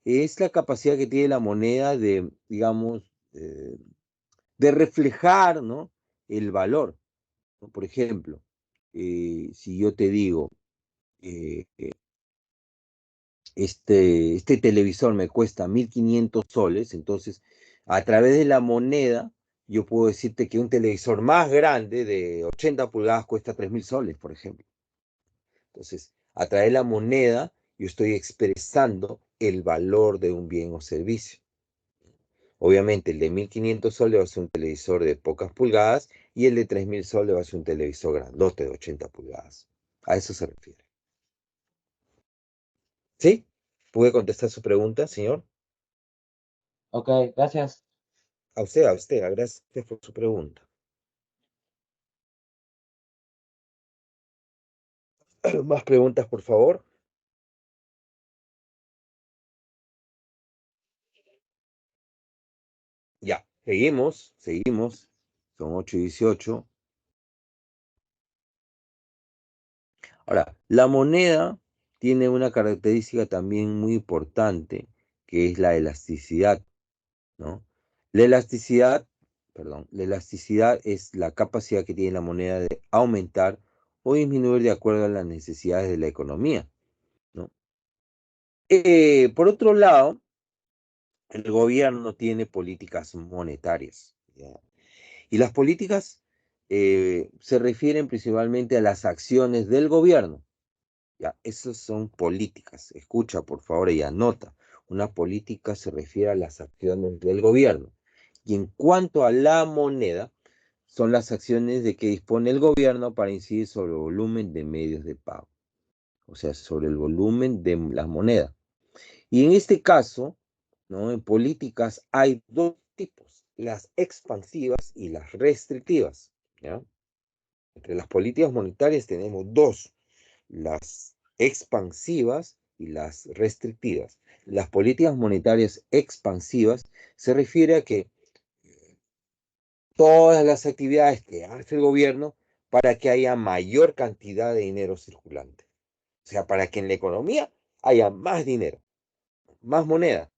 Es la capacidad que tiene la moneda de, digamos, de reflejar, ¿no?, el valor, ¿no? Por ejemplo, si yo te digo, eh, este televisor me cuesta 1.500 soles, entonces a través de la moneda yo puedo decirte que un televisor más grande de 80 pulgadas cuesta 3.000 soles, por ejemplo. Entonces, a través de la moneda yo estoy expresando el valor de un bien o servicio. Obviamente el de 1.500 soles va a ser un televisor de pocas pulgadas y el de 3.000 soles va a ser un televisor grandote de 80 pulgadas. A eso se refiere. ¿Sí? ¿Pude contestar su pregunta, señor? Ok, gracias. A usted, gracias por su pregunta. ¿Más preguntas, por favor? Ya, seguimos. Son 8:18. Ahora, la moneda tiene una característica también muy importante, que es la elasticidad, ¿no? La elasticidad, perdón, la elasticidad es la capacidad que tiene la moneda de aumentar o disminuir de acuerdo a las necesidades de la economía, ¿no? Por otro lado, el gobierno tiene políticas monetarias, ¿ya? Y las políticas se refieren principalmente a las acciones del gobierno. Ya, esas son políticas. Escucha, por favor, y anota. Una política se refiere a las acciones del gobierno. Y en cuanto a la moneda, son las acciones de que dispone el gobierno para incidir sobre el volumen de medios de pago. O sea, sobre el volumen de la moneda. Y en este caso, ¿no?, en políticas hay dos tipos: las expansivas y las restrictivas, ¿ya? Entre las políticas monetarias tenemos dos: las expansivas y las restrictivas. Las políticas monetarias expansivas se refiere a que todas las actividades que hace el gobierno para que haya mayor cantidad de dinero circulante. O sea, para que en la economía haya más dinero, más moneda,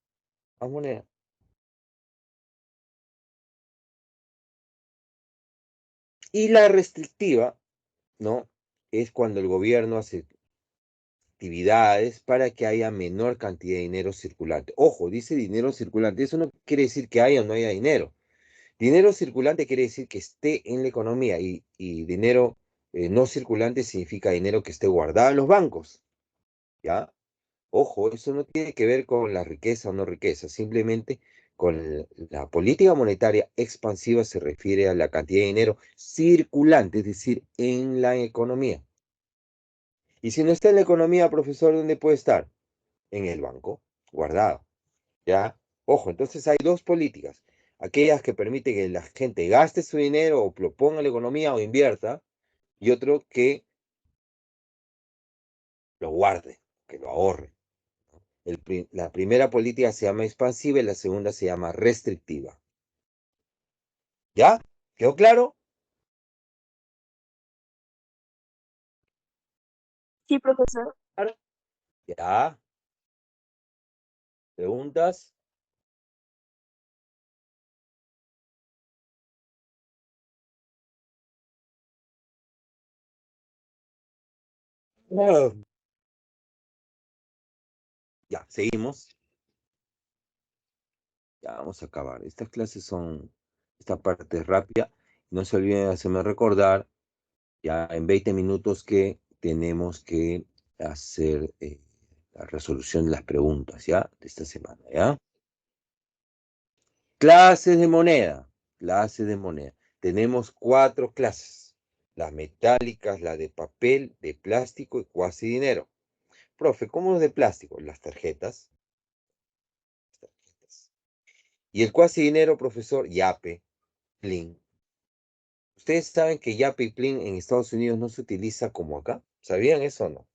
más moneda. Y la restrictiva, ¿no? Es cuando el gobierno hace actividades para que haya menor cantidad de dinero circulante. Ojo, dice dinero circulante. Eso no quiere decir que haya o no haya dinero. Dinero circulante quiere decir que esté en la economía y dinero no circulante significa dinero que esté guardado en los bancos. ¿Ya? Ojo, eso no tiene que ver con la riqueza o no riqueza, simplemente con la política monetaria expansiva se refiere a la cantidad de dinero circulante, es decir, en la economía. Y si no está en la economía, profesor, ¿dónde puede estar? En el banco, guardado. ¿Ya? Ojo, entonces hay dos políticas. Aquellas que permiten que la gente gaste su dinero o lo ponga en la economía o invierta, y otro que lo guarde, que lo ahorre. La primera política se llama expansiva y la segunda se llama restrictiva. ¿Ya? ¿Quedó claro? Sí, profesor. ¿Ya? ¿Preguntas? No. Ya, seguimos. Ya vamos a acabar. Estas clases son, esta parte es rápida. No se olviden de hacerme recordar ya en 20 minutos que tenemos que hacer la resolución de las preguntas, ¿ya? De esta semana, ¿ya? Clases de moneda. Clases de moneda. Tenemos 4 clases. Las metálicas, la de papel, de plástico y cuasi dinero. Profe, ¿cómo es de plástico? Las tarjetas. Y el cuasi dinero, profesor, Yape, Plin. Ustedes saben que Yape y Plin en Estados Unidos no se utiliza como acá. ¿Sabían eso o no?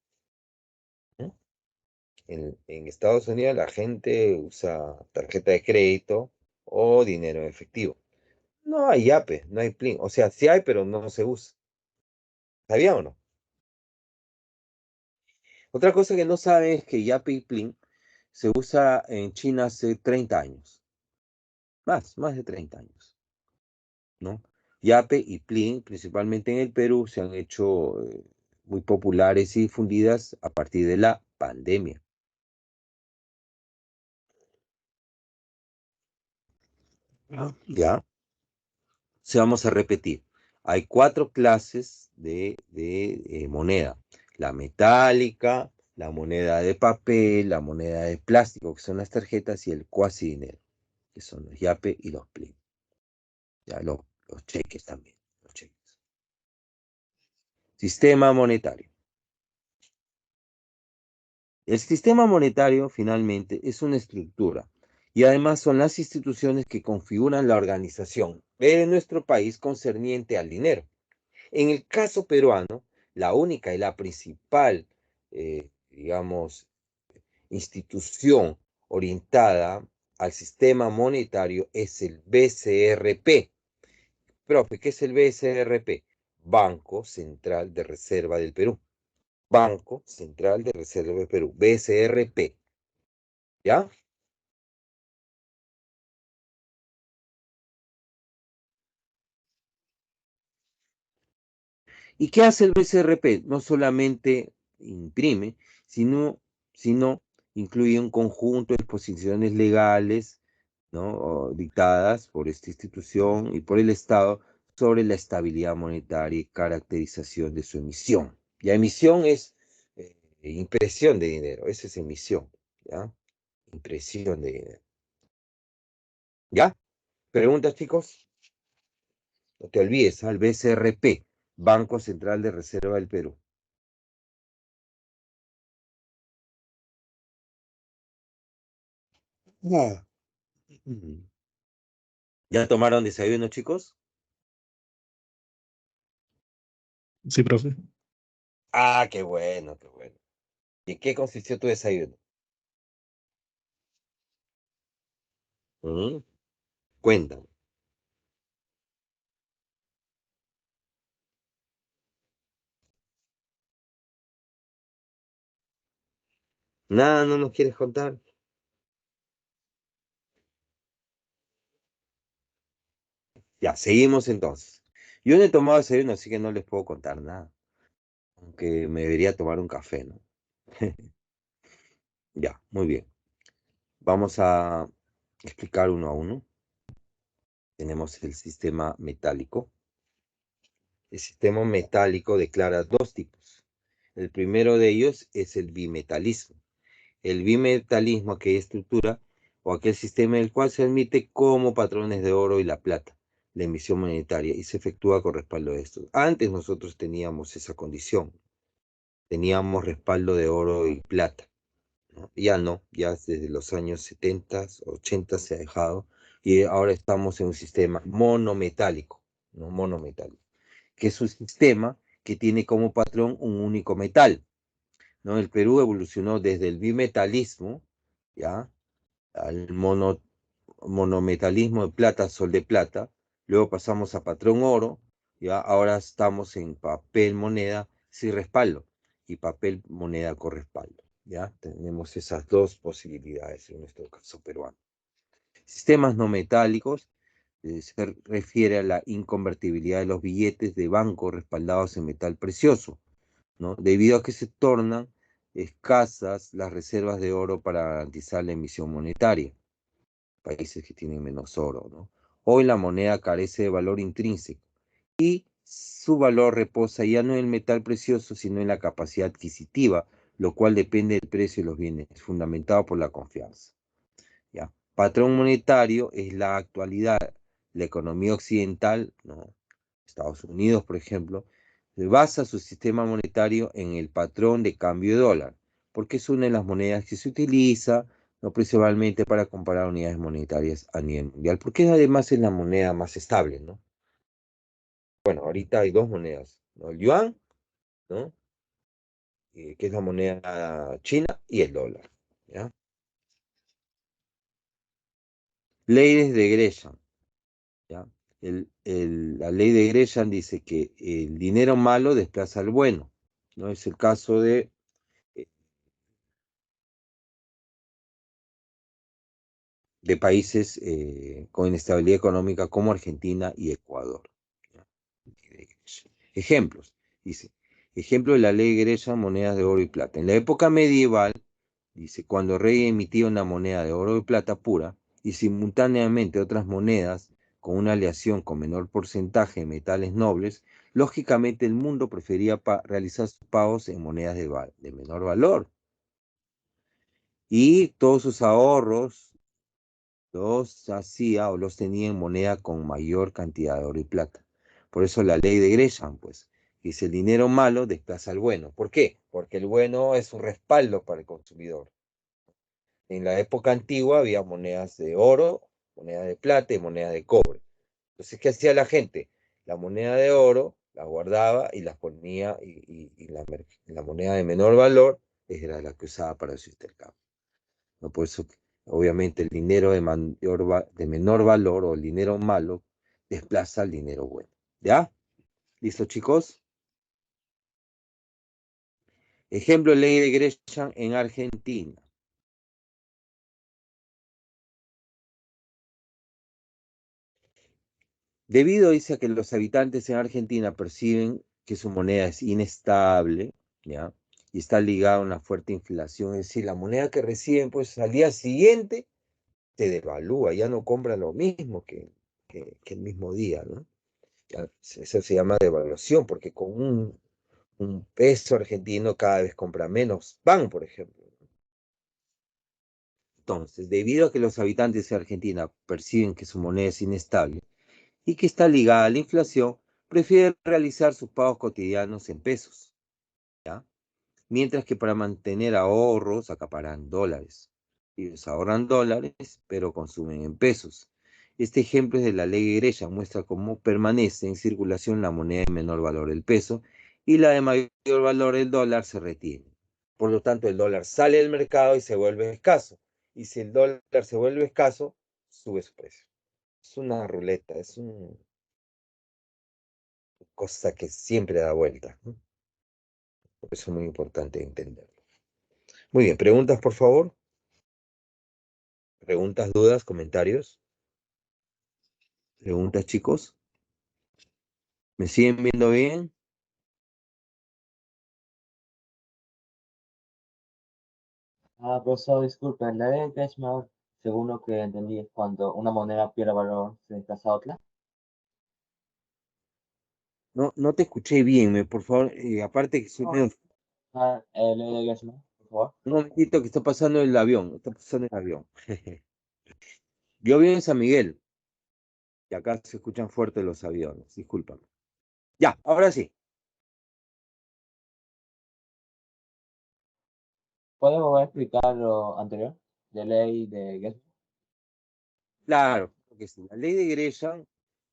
¿Mm? En Estados Unidos la gente usa tarjeta de crédito o dinero en efectivo. No hay Yape, no hay Plin. O sea, sí hay, pero no se usa. ¿Sabían o no? Otra cosa que no saben es que Yape y Plin se usa en China hace 30 años. Más de 30 años, ¿no? Yape y Plin, principalmente en el Perú, se han hecho muy populares y difundidas a partir de la pandemia. ¿Ya? Se vamos a repetir. Hay 4 clases de moneda. La metálica, la moneda de papel, la moneda de plástico, que son las tarjetas, y el cuasi dinero, que son los yape y los plin. Ya, los cheques también. Los cheques. Sistema monetario. El sistema monetario, finalmente, es una estructura y además son las instituciones que configuran la organización de nuestro país concerniente al dinero. En el caso peruano, la única y la principal, digamos, institución orientada al sistema monetario es el BCRP. Profe, ¿qué es el BCRP? Banco Central de Reserva del Perú. Banco Central de Reserva del Perú, BCRP. ¿Ya? ¿Y qué hace el BCRP? No solamente imprime, sino incluye un conjunto de disposiciones legales, ¿no? Dictadas por esta institución y por el Estado sobre la estabilidad monetaria y caracterización de su emisión. La emisión es impresión de dinero, esa es emisión, ¿ya? Impresión de dinero. ¿Ya? ¿Preguntas, chicos? No te olvides, al BCRP, Banco Central de Reserva del Perú. Ah. ¿Ya tomaron desayuno, chicos? Sí, profe. Ah, qué bueno, qué bueno. ¿Y en qué consistió tu desayuno? ¿Mm? Cuéntame. Nada, no nos quieres contar. Ya, seguimos entonces. Yo no he tomado desayuno, así que no les puedo contar nada. Aunque me debería tomar un café, ¿no? Ya, muy bien. Vamos a explicar uno a uno. Tenemos el sistema metálico. El sistema metálico declara dos tipos. El primero de ellos es el bimetalismo. El bimetalismo, aquella estructura o aquel sistema en el cual se admite como patrones de oro y la plata, la emisión monetaria, y se efectúa con respaldo de estos. Antes nosotros teníamos esa condición, teníamos respaldo de oro y plata, ¿no? Ya no, ya desde los años 70, 80 se ha dejado, y ahora estamos en un sistema monometálico, ¿no? Monometálico, que es un sistema que tiene como patrón un único metal, ¿no? El Perú evolucionó desde el bimetalismo, ¿ya? Al monometalismo de plata, sol de plata, luego pasamos a patrón oro, ¿ya? Ahora estamos en papel moneda sin respaldo y papel moneda con respaldo, ¿ya? Tenemos esas dos posibilidades en nuestro caso peruano. Sistemas no metálicos se refiere a la inconvertibilidad de los billetes de banco respaldados en metal precioso, ¿no? Debido a que se tornan escasas las reservas de oro para garantizar la emisión monetaria, países que tienen menos oro, ¿no? Hoy la moneda carece de valor intrínseco y su valor reposa ya no en el metal precioso, sino en la capacidad adquisitiva, lo cual depende del precio de los bienes, fundamentado por la confianza, ¿ya? Patrón monetario es la actualidad, la economía occidental, ¿no? Estados Unidos, por ejemplo, basa su sistema monetario en el patrón de cambio de dólar, porque es una de las monedas que se utiliza, no principalmente para comparar unidades monetarias a nivel mundial, porque además es la moneda más estable, ¿no? Bueno, ahorita hay dos monedas, ¿no? El yuan, ¿no? Que es la moneda china, y el dólar, ¿ya? Leyes de Gresham, ¿ya? La ley de Gresham dice que el dinero malo desplaza al bueno, ¿no? Es el caso eh, de países con inestabilidad económica como Argentina y Ecuador, ¿ya? Ejemplos, dice, ejemplo de la ley Gresham, monedas de oro y plata. En la época medieval, dice, cuando el rey emitía una moneda de oro y plata pura y simultáneamente otras monedas con una aleación con menor porcentaje de metales nobles, lógicamente el mundo prefería realizar sus pagos en monedas de menor valor. Y todos sus ahorros los hacía o los tenía en moneda con mayor cantidad de oro y plata. Por eso la ley de Gresham, pues, dice el dinero malo desplaza al bueno. ¿Por qué? Porque el bueno es un respaldo para el consumidor. En la época antigua había monedas de oro, monedas de plata y monedas de cobre. Entonces, ¿qué hacía la gente? La moneda de oro la guardaba y las ponía, y la moneda de menor valor era la que usaba para su intercambio, ¿no? Por eso, obviamente, el dinero de menor valor o el dinero malo desplaza al dinero bueno. ¿Ya? ¿Listo, chicos? Ejemplo, ley de Gresham en Argentina. Debido, dice, a que los habitantes en Argentina perciben que su moneda es inestable, ¿ya? Y está ligada a una fuerte inflación, es decir, la moneda que reciben, pues al día siguiente se devalúa, ya no compra lo mismo que el mismo día, ¿no? Eso se llama devaluación, porque con un peso argentino cada vez compra menos pan, por ejemplo. Entonces, debido a que los habitantes de Argentina perciben que su moneda es inestable y que está ligada a la inflación, prefieren realizar sus pagos cotidianos en pesos, ¿ya? Mientras que para mantener ahorros acaparan dólares. Ellos ahorran dólares, pero consumen en pesos. Este ejemplo es de la ley de Gresham, muestra cómo permanece en circulación la moneda de menor valor, el peso, y la de mayor valor, el dólar, se retiene. Por lo tanto, el dólar sale del mercado y se vuelve escaso. Y si el dólar se vuelve escaso, sube su precio. Es una ruleta, es una cosa que siempre da vuelta, ¿no? Por eso es muy importante entenderlo. Muy bien, preguntas, por favor. Preguntas, dudas, comentarios. Preguntas, chicos. ¿Me siguen viendo bien? Profesor, disculpe, la ley de Kretschmer, según lo que entendí, es cuando una moneda pierde valor, se desplaza a otra. No, no te escuché bien, por favor. Aparte que soy medio... Ley de Kretschmer, por favor. Un momentito que está pasando el avión. Está pasando el avión. Yo vivo en San Miguel. Y acá se escuchan fuerte los aviones. Discúlpame. Ya, ahora sí. ¿Puede volver a explicar lo anterior de ley de Kretschmer? Claro, porque sí, la ley de Gresham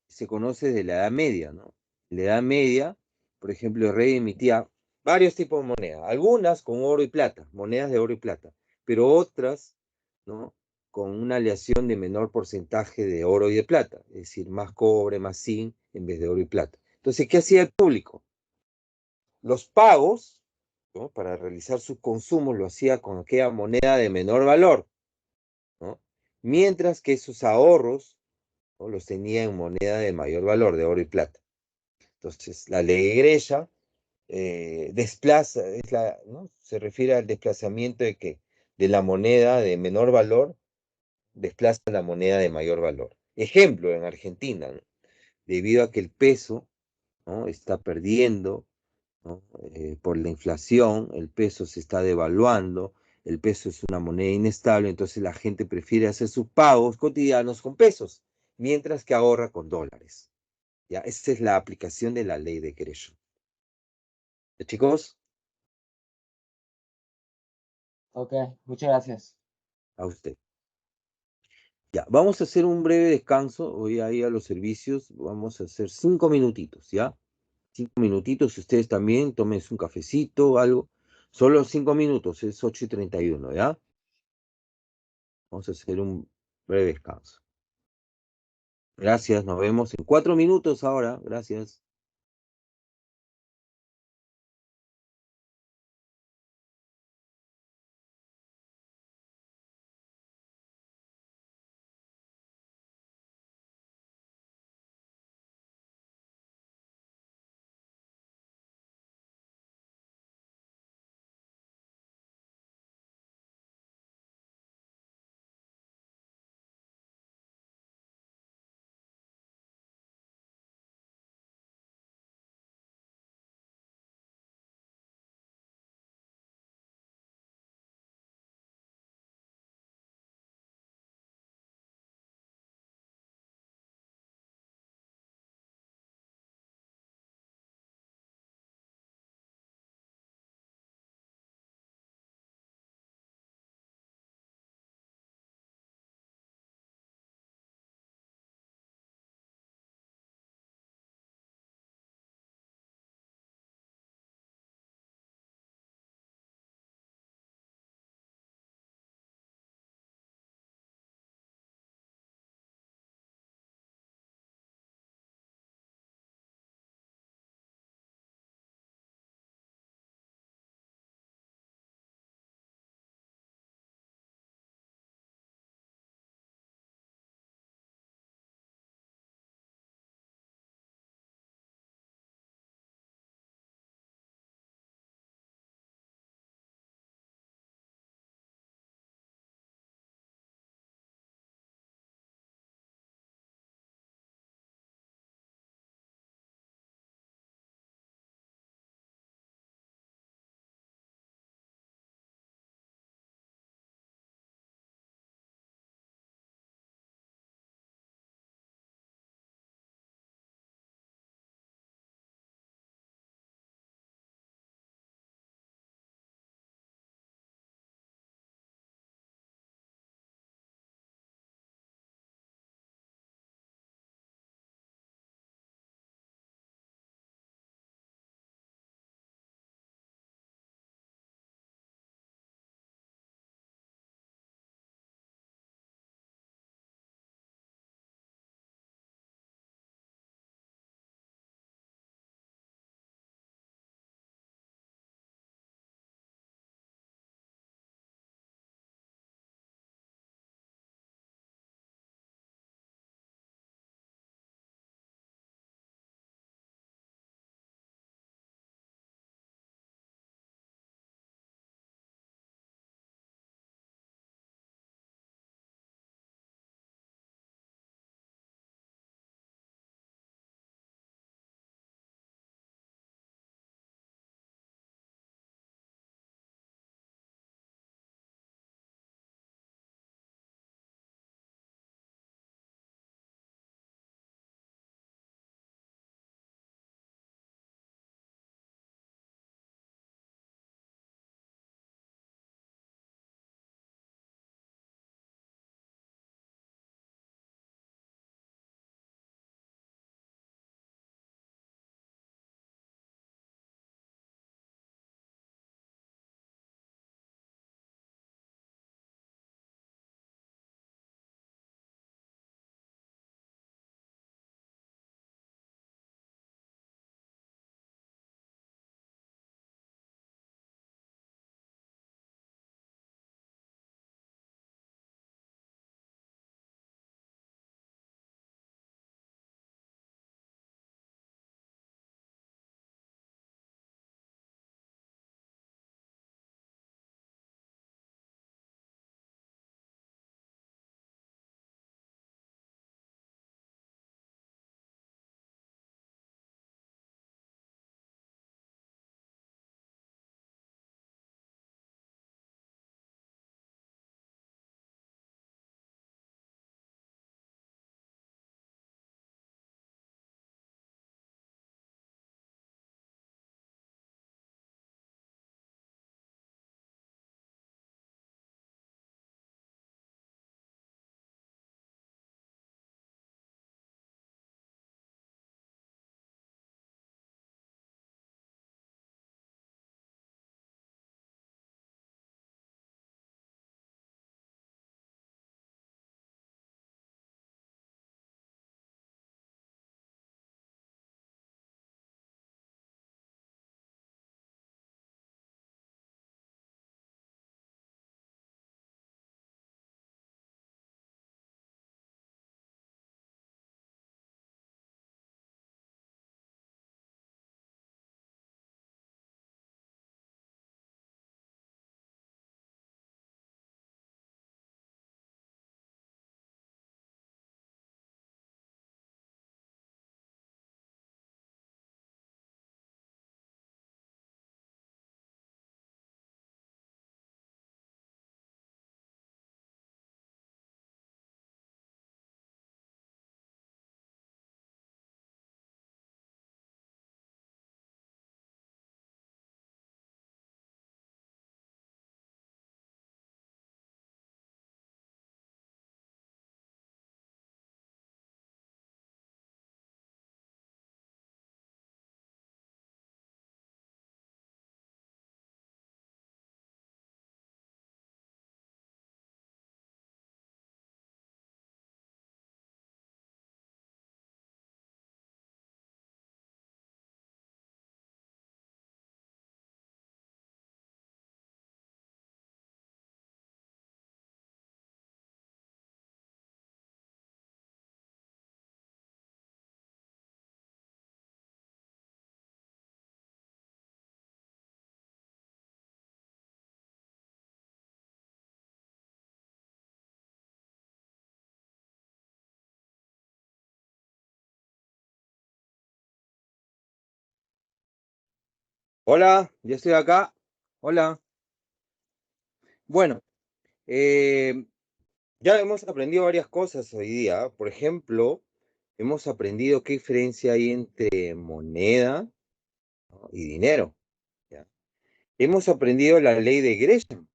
se conoce de la Edad Media, ¿no? En la Edad Media, por ejemplo, el rey emitía varios tipos de monedas, algunas con oro y plata, monedas de oro y plata, pero otras, ¿no? Con una aleación de menor porcentaje de oro y de plata, es decir, más cobre, más zinc en vez de oro y plata. Entonces, ¿qué hacía el público? Los pagos, ¿no? Para realizar sus consumos lo hacía con aquella moneda de menor valor, ¿no? Mientras que sus ahorros, ¿no? Los tenía en moneda de mayor valor, de oro y plata. Entonces, la ley de Gresham desplaza, ¿no? Se refiere al desplazamiento de que de la moneda de menor valor desplaza la moneda de mayor valor. Ejemplo, en Argentina, ¿no? Debido a que el peso, ¿no? Está perdiendo, ¿no? Por la inflación, el peso se está devaluando, el peso es una moneda inestable, entonces la gente prefiere hacer sus pagos cotidianos con pesos, mientras que ahorra con dólares. ¿Ya? Esa es la aplicación de la ley de Gresham. ¿Ya, chicos? Ok, muchas gracias. A usted. Ya, vamos a hacer un breve descanso. Voy a ir a los servicios. Vamos a hacer 5 minutitos, ¿ya? 5 minutitos. Si ustedes también, tómense un cafecito o algo. Solo 5 minutos, es 8:31, ¿ya? Vamos a hacer un breve descanso. Gracias, nos vemos en 4 minutos ahora. Gracias. Hola, ya estoy acá. Hola. Bueno, ya hemos aprendido varias cosas hoy día. Por ejemplo, hemos aprendido qué diferencia hay entre moneda, ¿no?, y dinero. ¿Ya? Hemos aprendido la ley de Gresham.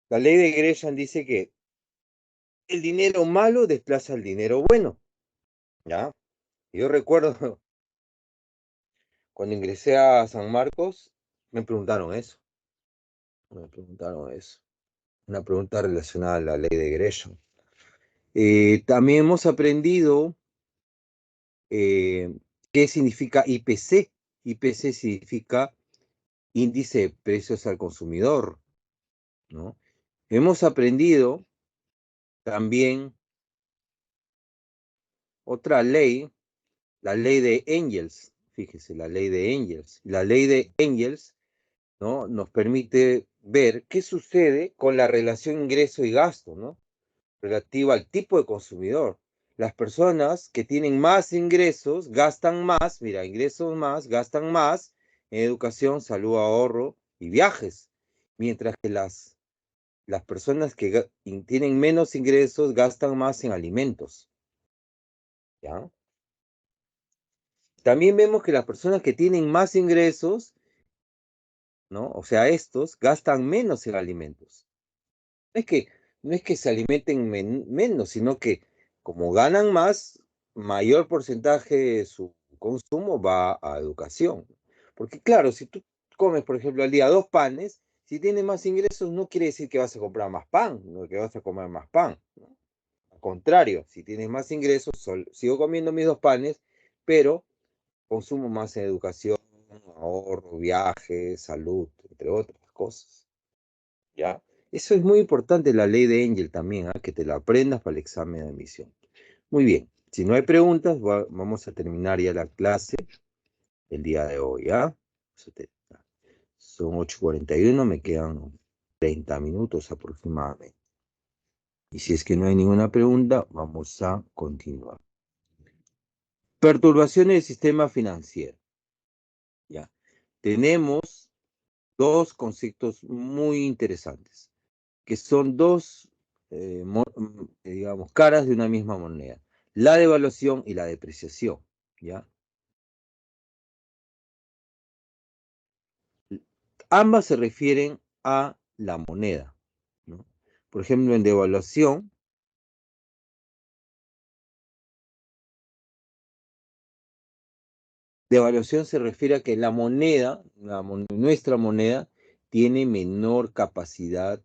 La ley de Gresham dice que el dinero malo desplaza al dinero bueno. ¿Ya? Yo recuerdo cuando ingresé a San Marcos, me preguntaron eso. Me preguntaron eso. Una pregunta relacionada a la ley de Gresham. También hemos aprendido qué significa IPC. IPC significa índice de precios al consumidor, ¿no? Hemos aprendido también otra ley, la ley de Engels. Fíjese, la ley de Engels. La ley de Engels, ¿no?, nos permite ver qué sucede con la relación ingreso y gasto, ¿no?, relativa al tipo de consumidor. Las personas que tienen más ingresos gastan más, mira, ingresos más, gastan más en educación, salud, ahorro y viajes, mientras que las personas que tienen menos ingresos gastan más en alimentos, ¿ya? También vemos que las personas que tienen más ingresos, ¿no?, o sea, estos gastan menos en alimentos. No es que, no es que se alimenten menos, sino que como ganan más, mayor porcentaje de su consumo va a educación. Porque claro, si tú comes, por ejemplo, al día 2 panes, si tienes más ingresos, no quiere decir que vas a comprar más pan, no que vas a comer más pan, ¿no? Al contrario, si tienes más ingresos, sigo comiendo mis 2 panes, pero consumo más en educación, ahorro, viajes, salud, entre otras cosas. ¿Ya? Eso es muy importante, la ley de Engel también, que te la aprendas para el examen de admisión. Muy bien, si no hay preguntas, vamos a terminar ya la clase el día de hoy, ¿ya? Son 8:41, me quedan 30 minutos aproximadamente. Y si es que no hay ninguna pregunta, vamos a continuar. Perturbaciones del sistema financiero. ¿Ya? Tenemos dos conceptos muy interesantes, que son dos, digamos, caras de una misma moneda: la devaluación y la depreciación, ¿ya? Ambas se refieren a la moneda, ¿no? Por ejemplo, en devaluación se refiere a que la moneda, nuestra moneda, tiene menor capacidad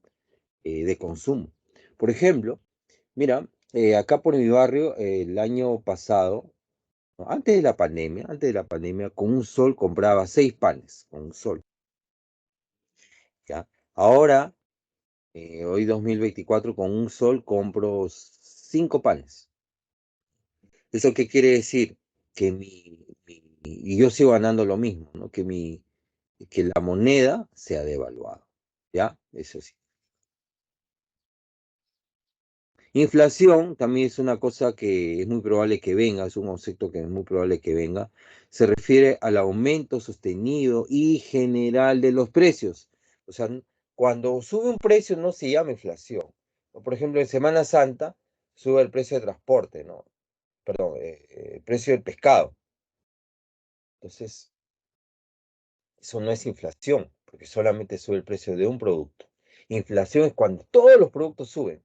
de consumo. Por ejemplo, mira, acá por mi barrio, el año pasado, ¿no?, antes de la pandemia, con un sol compraba 6 panes, con un sol, ¿ya? Ahora, hoy 2024, con un sol compro 5 panes. ¿Eso qué quiere decir? Que y yo sigo ganando lo mismo, ¿no? Que la moneda se ha devaluado, ¿ya? Eso sí. Inflación también es una cosa que es muy probable que venga, es un concepto que es muy probable que venga. Se refiere al aumento sostenido y general de los precios. O sea, cuando sube un precio no se llama inflación. Por ejemplo, en Semana Santa sube el precio de transporte, ¿no? Perdón, el precio del pescado. Entonces, eso no es inflación, porque solamente sube el precio de un producto. Inflación es cuando todos los productos suben.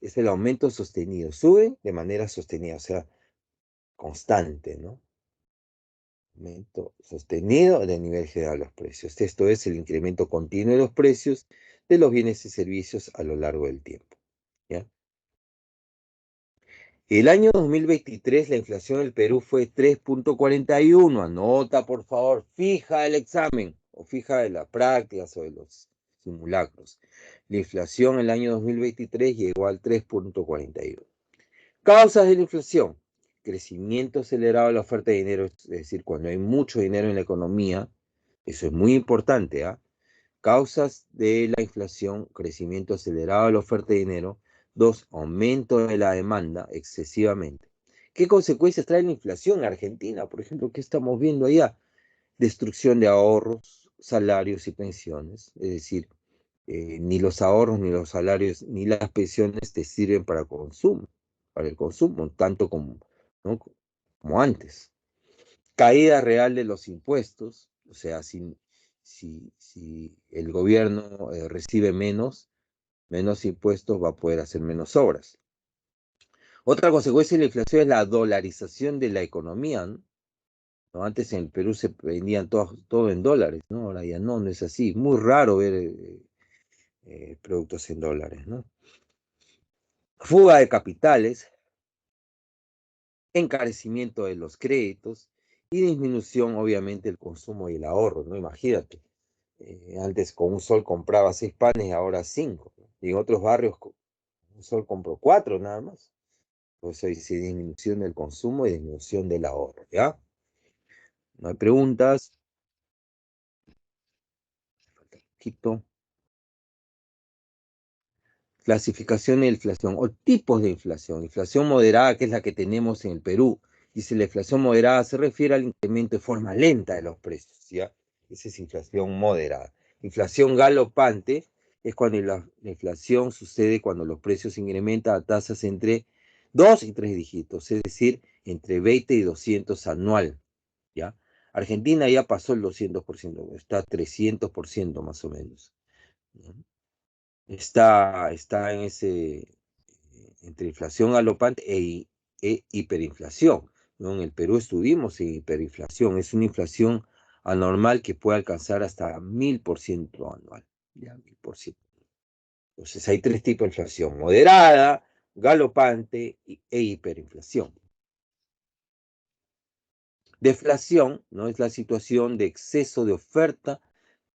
Es el aumento sostenido, sube de manera sostenida, o sea, constante, ¿no? Aumento sostenido del nivel general de los precios. Esto es el incremento continuo de los precios de los bienes y servicios a lo largo del tiempo, ¿ya? El año 2023 la inflación del Perú fue 3.41. Anota, por favor, fija el examen o fija de las prácticas o de los simulacros. La inflación en el año 2023 llegó al 3.41. Causas de la inflación: crecimiento acelerado de la oferta de dinero, es decir, cuando hay mucho dinero en la economía, eso es muy importante, ¿ah? Causas de la inflación: crecimiento acelerado de la oferta de dinero. 2, aumento de la demanda excesivamente. ¿Qué consecuencias trae la inflación en Argentina? Por ejemplo, ¿qué estamos viendo allá? destrucción de ahorros, salarios y pensiones. Es decir, ni los ahorros, ni los salarios, ni las pensiones te sirven para el consumo, tanto como, ¿no?, como antes. Caída real de los impuestos, o sea, si el gobierno recibe menos impuestos, va a poder hacer menos obras. Otra consecuencia de la inflación es la dolarización de la economía, ¿no? Antes en el Perú se vendían todo en dólares, ¿no? Ahora ya no es así. Muy raro ver productos en dólares, ¿no? Fuga de capitales, encarecimiento de los créditos y disminución, obviamente, del consumo y el ahorro, ¿no? Imagínate, antes con un sol compraba 6 panes, ahora 5, ¿no? Y en otros barrios un sol compró 4 nada más. Pues hay disminución del consumo y disminución del ahorro, ¿ya? No hay preguntas. Falta poquito. Clasificación de inflación o tipos de inflación. Inflación moderada, que es la que tenemos en el Perú. Dice, la inflación moderada se refiere al incremento de forma lenta de los precios, ¿ya? Esa es inflación moderada. Inflación galopante es cuando la inflación sucede cuando los precios incrementan a tasas entre 2 y 3 dígitos, es decir, entre 20 y 200 anual, ¿ya? Argentina ya pasó el 200%, está 300% más o menos, ¿no? Está en entre inflación galopante e hiperinflación, ¿no? En el Perú estuvimos en hiperinflación, es una inflación anormal que puede alcanzar hasta 1000% anual, ya, 1000%. Entonces hay 3 tipos de inflación: moderada, galopante e hiperinflación. Deflación, ¿no?, es la situación de exceso de oferta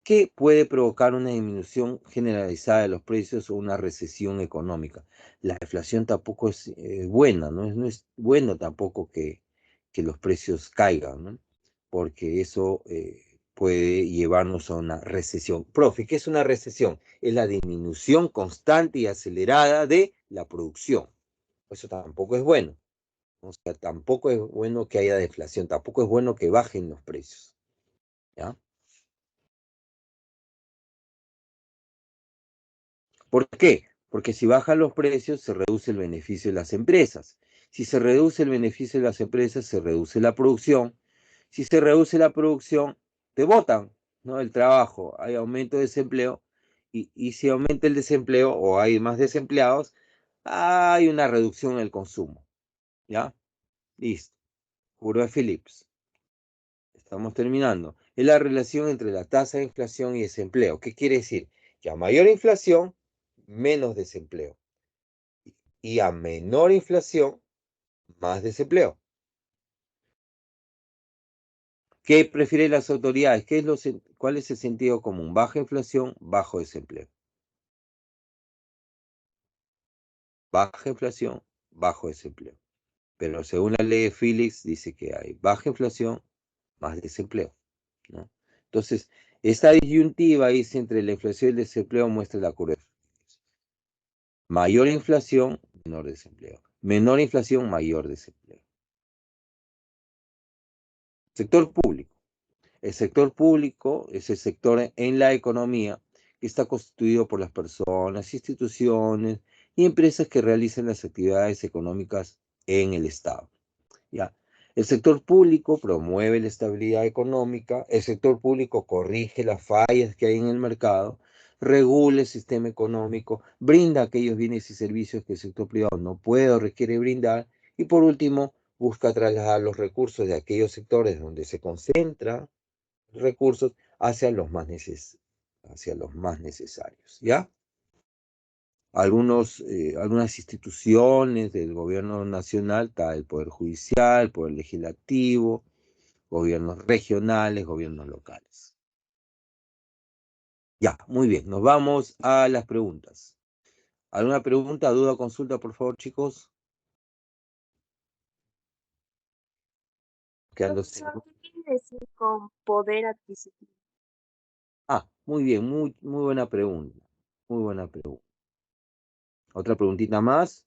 que puede provocar una disminución generalizada de los precios o una recesión económica. La deflación tampoco es buena, no es bueno tampoco que los precios caigan, ¿no?, porque eso puede llevarnos a una recesión. Profe, ¿qué es una recesión? Es la disminución constante y acelerada de la producción. Eso tampoco es bueno. O sea, tampoco es bueno que haya deflación, tampoco es bueno que bajen los precios, ¿ya? ¿Por qué? Porque si bajan los precios, se reduce el beneficio de las empresas. Si se reduce el beneficio de las empresas, se reduce la producción. Si se reduce la producción, te botan, ¿no?, el trabajo, hay aumento de desempleo. Y si aumenta el desempleo o hay más desempleados, hay una reducción en el consumo, ¿ya? Listo. Curva de Phillips. Estamos terminando. Es la relación entre la tasa de inflación y desempleo. ¿Qué quiere decir? Que a mayor inflación, menos desempleo. Y a menor inflación, más desempleo. ¿Qué prefieren las autoridades? ¿Cuál es el sentido común? Baja inflación, bajo desempleo. Baja inflación, bajo desempleo. Pero según la ley de Phillips, dice que hay baja inflación, más desempleo, ¿no? Entonces, esta disyuntiva dice entre la inflación y el desempleo muestra la curva. Mayor inflación, menor desempleo. Menor inflación, mayor desempleo. Sector público. El sector público es el sector en la economía que está constituido por las personas, instituciones y empresas que realizan las actividades económicas en el Estado, ¿ya? El sector público promueve la estabilidad económica, el sector público corrige las fallas que hay en el mercado, regula el sistema económico, brinda aquellos bienes y servicios que el sector privado no puede o requiere brindar, y por último, busca trasladar los recursos de aquellos sectores donde se concentran recursos hacia los más necesarios, ¿ya? Algunas instituciones del gobierno nacional, está el Poder Judicial, el Poder Legislativo, gobiernos regionales, gobiernos locales. Ya, muy bien, nos vamos a las preguntas. ¿Alguna pregunta, duda, consulta, por favor, chicos? Profesor, ¿qué quiere decir con poder adquisitivo? Muy bien, muy buena pregunta. Muy buena pregunta. ¿Otra preguntita más?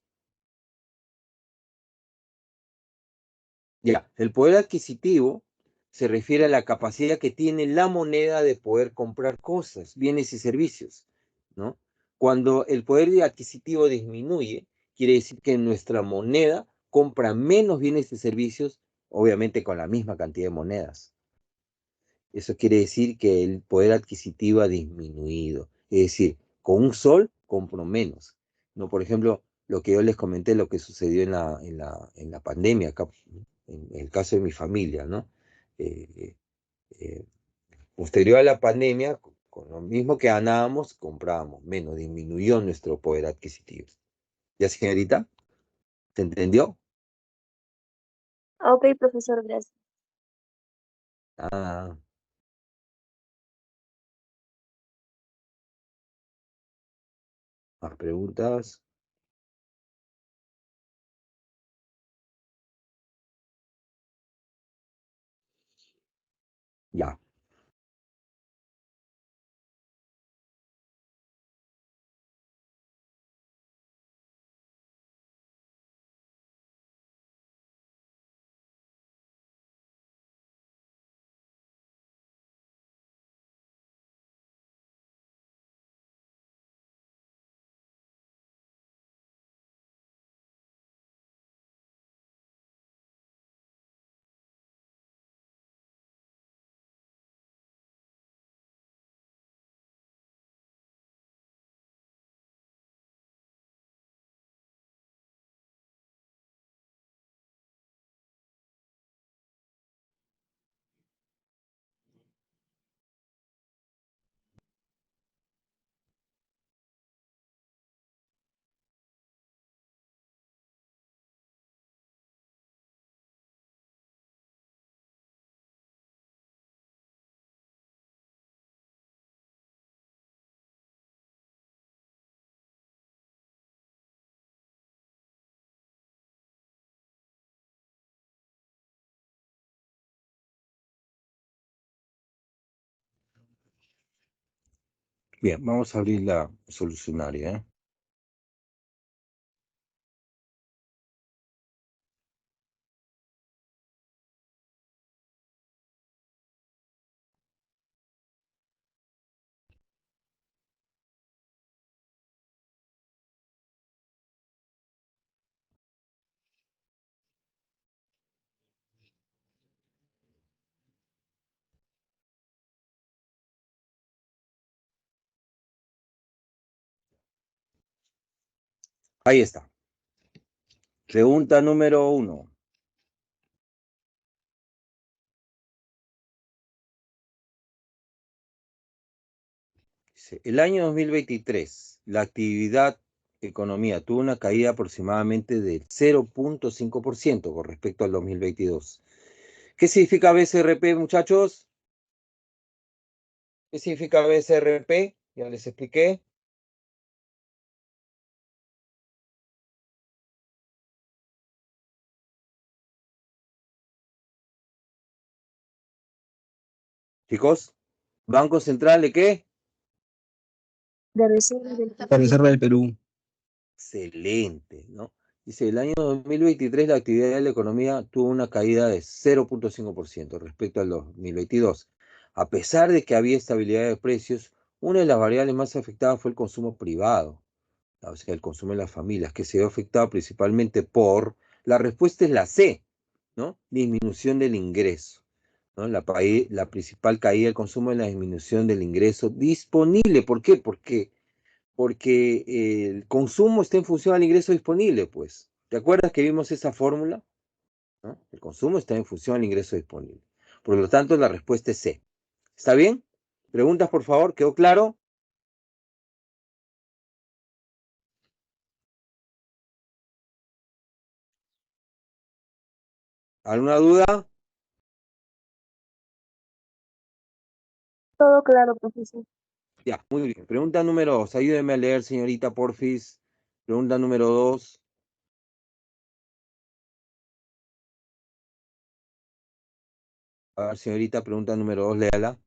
Ya, el poder adquisitivo se refiere a la capacidad que tiene la moneda de poder comprar cosas, bienes y servicios, ¿no? Cuando el poder adquisitivo disminuye, quiere decir que nuestra moneda compra menos bienes y servicios, obviamente con la misma cantidad de monedas. Eso quiere decir que el poder adquisitivo ha disminuido. Es decir, con un sol compro menos. ¿No? Por ejemplo, lo que yo les comenté, lo que sucedió en la pandemia, acá, en el caso de mi familia, ¿no? Eh, eh, Posterior a la pandemia, con lo mismo que ganábamos, comprábamos menos, disminuyó nuestro poder adquisitivo. ¿Ya, señorita? ¿Se entendió? Ok, profesor, gracias. Ah, ¿más preguntas? Ya. Bien, vamos a abrir la solucionaria, ¿eh? Ahí está. Pregunta número 1. El año 2023, la actividad economía tuvo una caída aproximadamente del 0.5% con respecto al 2022. ¿Qué significa BCRP, muchachos? ¿Qué significa BCRP? Ya les expliqué. Chicos, ¿Banco Central de qué? De reserva del La Reserva del Perú. Excelente, ¿no? Dice, el año 2023 la actividad de la economía tuvo una caída de 0.5% respecto al 2022. A pesar de que había estabilidad de precios, una de las variables más afectadas fue el consumo privado, o sea, el consumo de las familias, que se vio afectado principalmente por, la respuesta es la C, ¿no? Disminución del ingreso, ¿no? La principal caída del consumo es la disminución del ingreso disponible. ¿Por qué? Porque el consumo está en función al ingreso disponible, pues. ¿Te acuerdas que vimos esa fórmula? ¿No? El consumo está en función al ingreso disponible. Por lo tanto, la respuesta es C. ¿Está bien? Preguntas, por favor. ¿Quedó claro? ¿Alguna duda? todo claro, profesor. Ya, muy bien. Pregunta número 2. Ayúdeme a leer, señorita, porfis. Pregunta número 2. A ver, señorita, pregunta número 2, léala.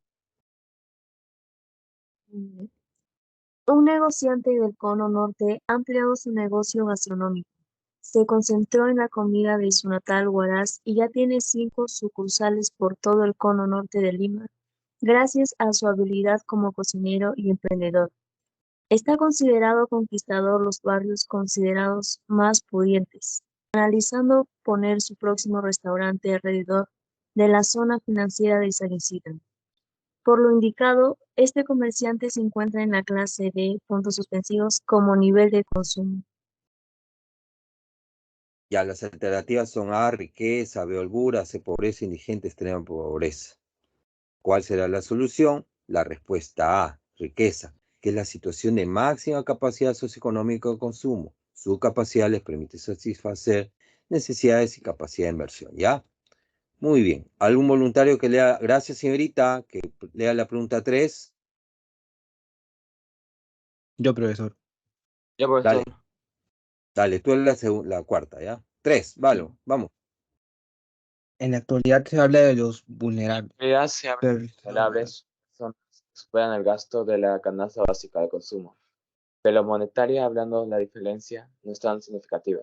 Un negociante del Cono Norte ha ampliado su negocio gastronómico. Se concentró en la comida de su natal Huaraz y ya tiene 5 sucursales por todo el cono norte de Lima, gracias a su habilidad como cocinero y emprendedor. Está considerado conquistador los barrios considerados más pudientes, analizando poner su próximo restaurante alrededor de la zona financiera de San Isidro. Por lo indicado, este comerciante se encuentra en la clase D, puntos suspensivos, como nivel de consumo. Ya, las alternativas son A, riqueza, B, holgura, C, pobreza, indigente, extrema pobreza. ¿Cuál será la solución? La respuesta A, riqueza, que es la situación de máxima capacidad socioeconómica de consumo. Su capacidad les permite satisfacer necesidades y capacidad de inversión, ¿ya? Muy bien. ¿Algún voluntario que lea? Gracias, señorita, que lea la pregunta 3. Yo, profesor. Yo, profesor. Dale, tú eres la cuarta, ¿ya? 3, vale, vamos. En la actualidad se habla de los vulnerables. Se habla de vulnerables personas que superan el gasto de la canasta básica de consumo. Pero monetaria, hablando, la diferencia no es tan significativa.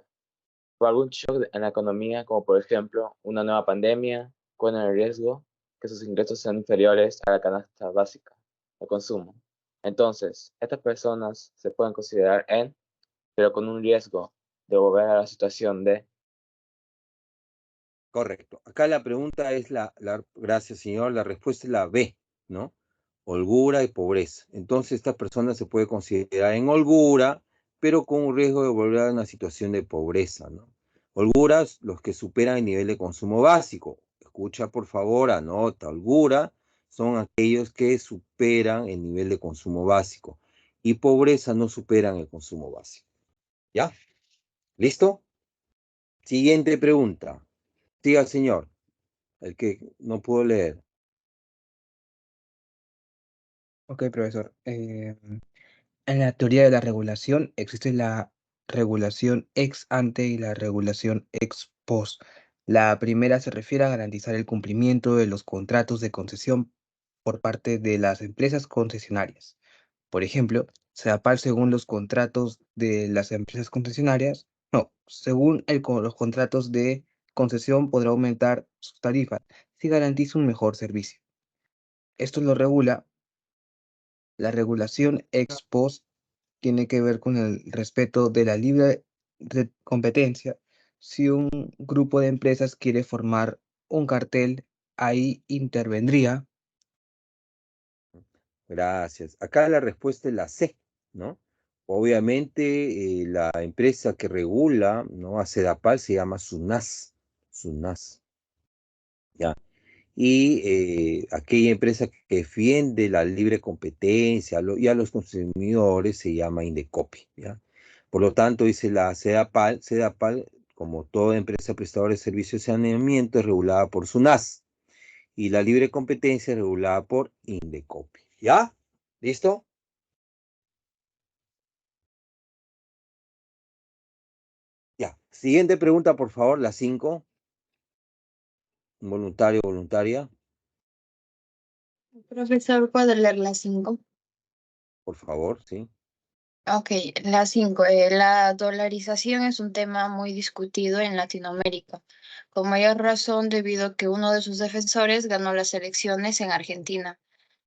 Por algún shock en la economía, como por ejemplo una nueva pandemia, corren el riesgo que sus ingresos sean inferiores a la canasta básica de consumo. Entonces, estas personas se pueden considerar pero con un riesgo de volver a la situación de... Correcto. Acá la pregunta es gracias, señor, la respuesta es la B, ¿no? Holgura y pobreza. Entonces, esta persona se puede considerar en holgura, pero con un riesgo de volver a una situación de pobreza, ¿no? Holguras, los que superan el nivel de consumo básico. Escucha, por favor, anota. Holgura son aquellos que superan el nivel de consumo básico. Y pobreza no superan el consumo básico. ¿Ya? ¿Listo? Siguiente pregunta. Siga, señor. El que no pudo leer. Ok, profesor. En la teoría de la regulación existe la regulación ex ante y la regulación ex post. La primera se refiere a garantizar el cumplimiento de los contratos de concesión por parte de las empresas concesionarias. Por ejemplo, SEDAPAL, según los contratos de las empresas concesionarias, no, según los contratos de concesión podrá aumentar sus tarifas si garantiza un mejor servicio. Esto lo regula. La regulación ex post tiene que ver con el respeto de la libre competencia. Si un grupo de empresas quiere formar un cartel, ahí intervendría. Gracias. Acá la respuesta es la C, ¿no? Obviamente, la empresa que regula, ¿no? A SEDAPAL se llama SUNAS. SUNAS. ¿Ya? Y aquella empresa que defiende la libre competencia y a los consumidores se llama Indecopi, ¿ya? Por lo tanto, dice la SEDAPAL, como toda empresa prestadora de servicios de saneamiento, es regulada por SUNAS y la libre competencia es regulada por Indecopi. ¿Ya? ¿Listo? Ya. Siguiente pregunta, por favor, la 5. Voluntario, voluntaria, Profesor, ¿puedo leer la 5? por favor, sí. Ok, la 5. La dolarización es un tema muy discutido en Latinoamérica, con mayor razón debido a que uno de sus defensores ganó las elecciones en Argentina.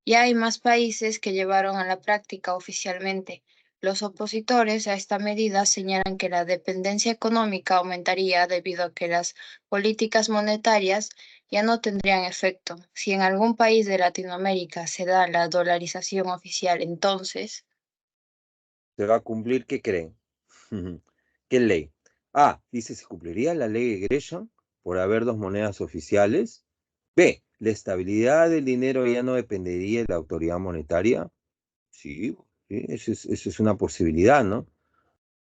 Ya hay más países que llevaron a la práctica oficialmente. Los opositores a esta medida señalan que la dependencia económica aumentaría debido a que las políticas monetarias ya no tendrían efecto. Si en algún país de Latinoamérica se da la dolarización oficial, entonces... ¿Se va a cumplir? ¿Qué creen? ¿Qué ley? A, dice, ¿se cumpliría la ley de Gresham por haber dos monedas oficiales? B, ¿la estabilidad del dinero ya no dependería de la autoridad monetaria? Sí, sí, eso es una posibilidad, ¿no?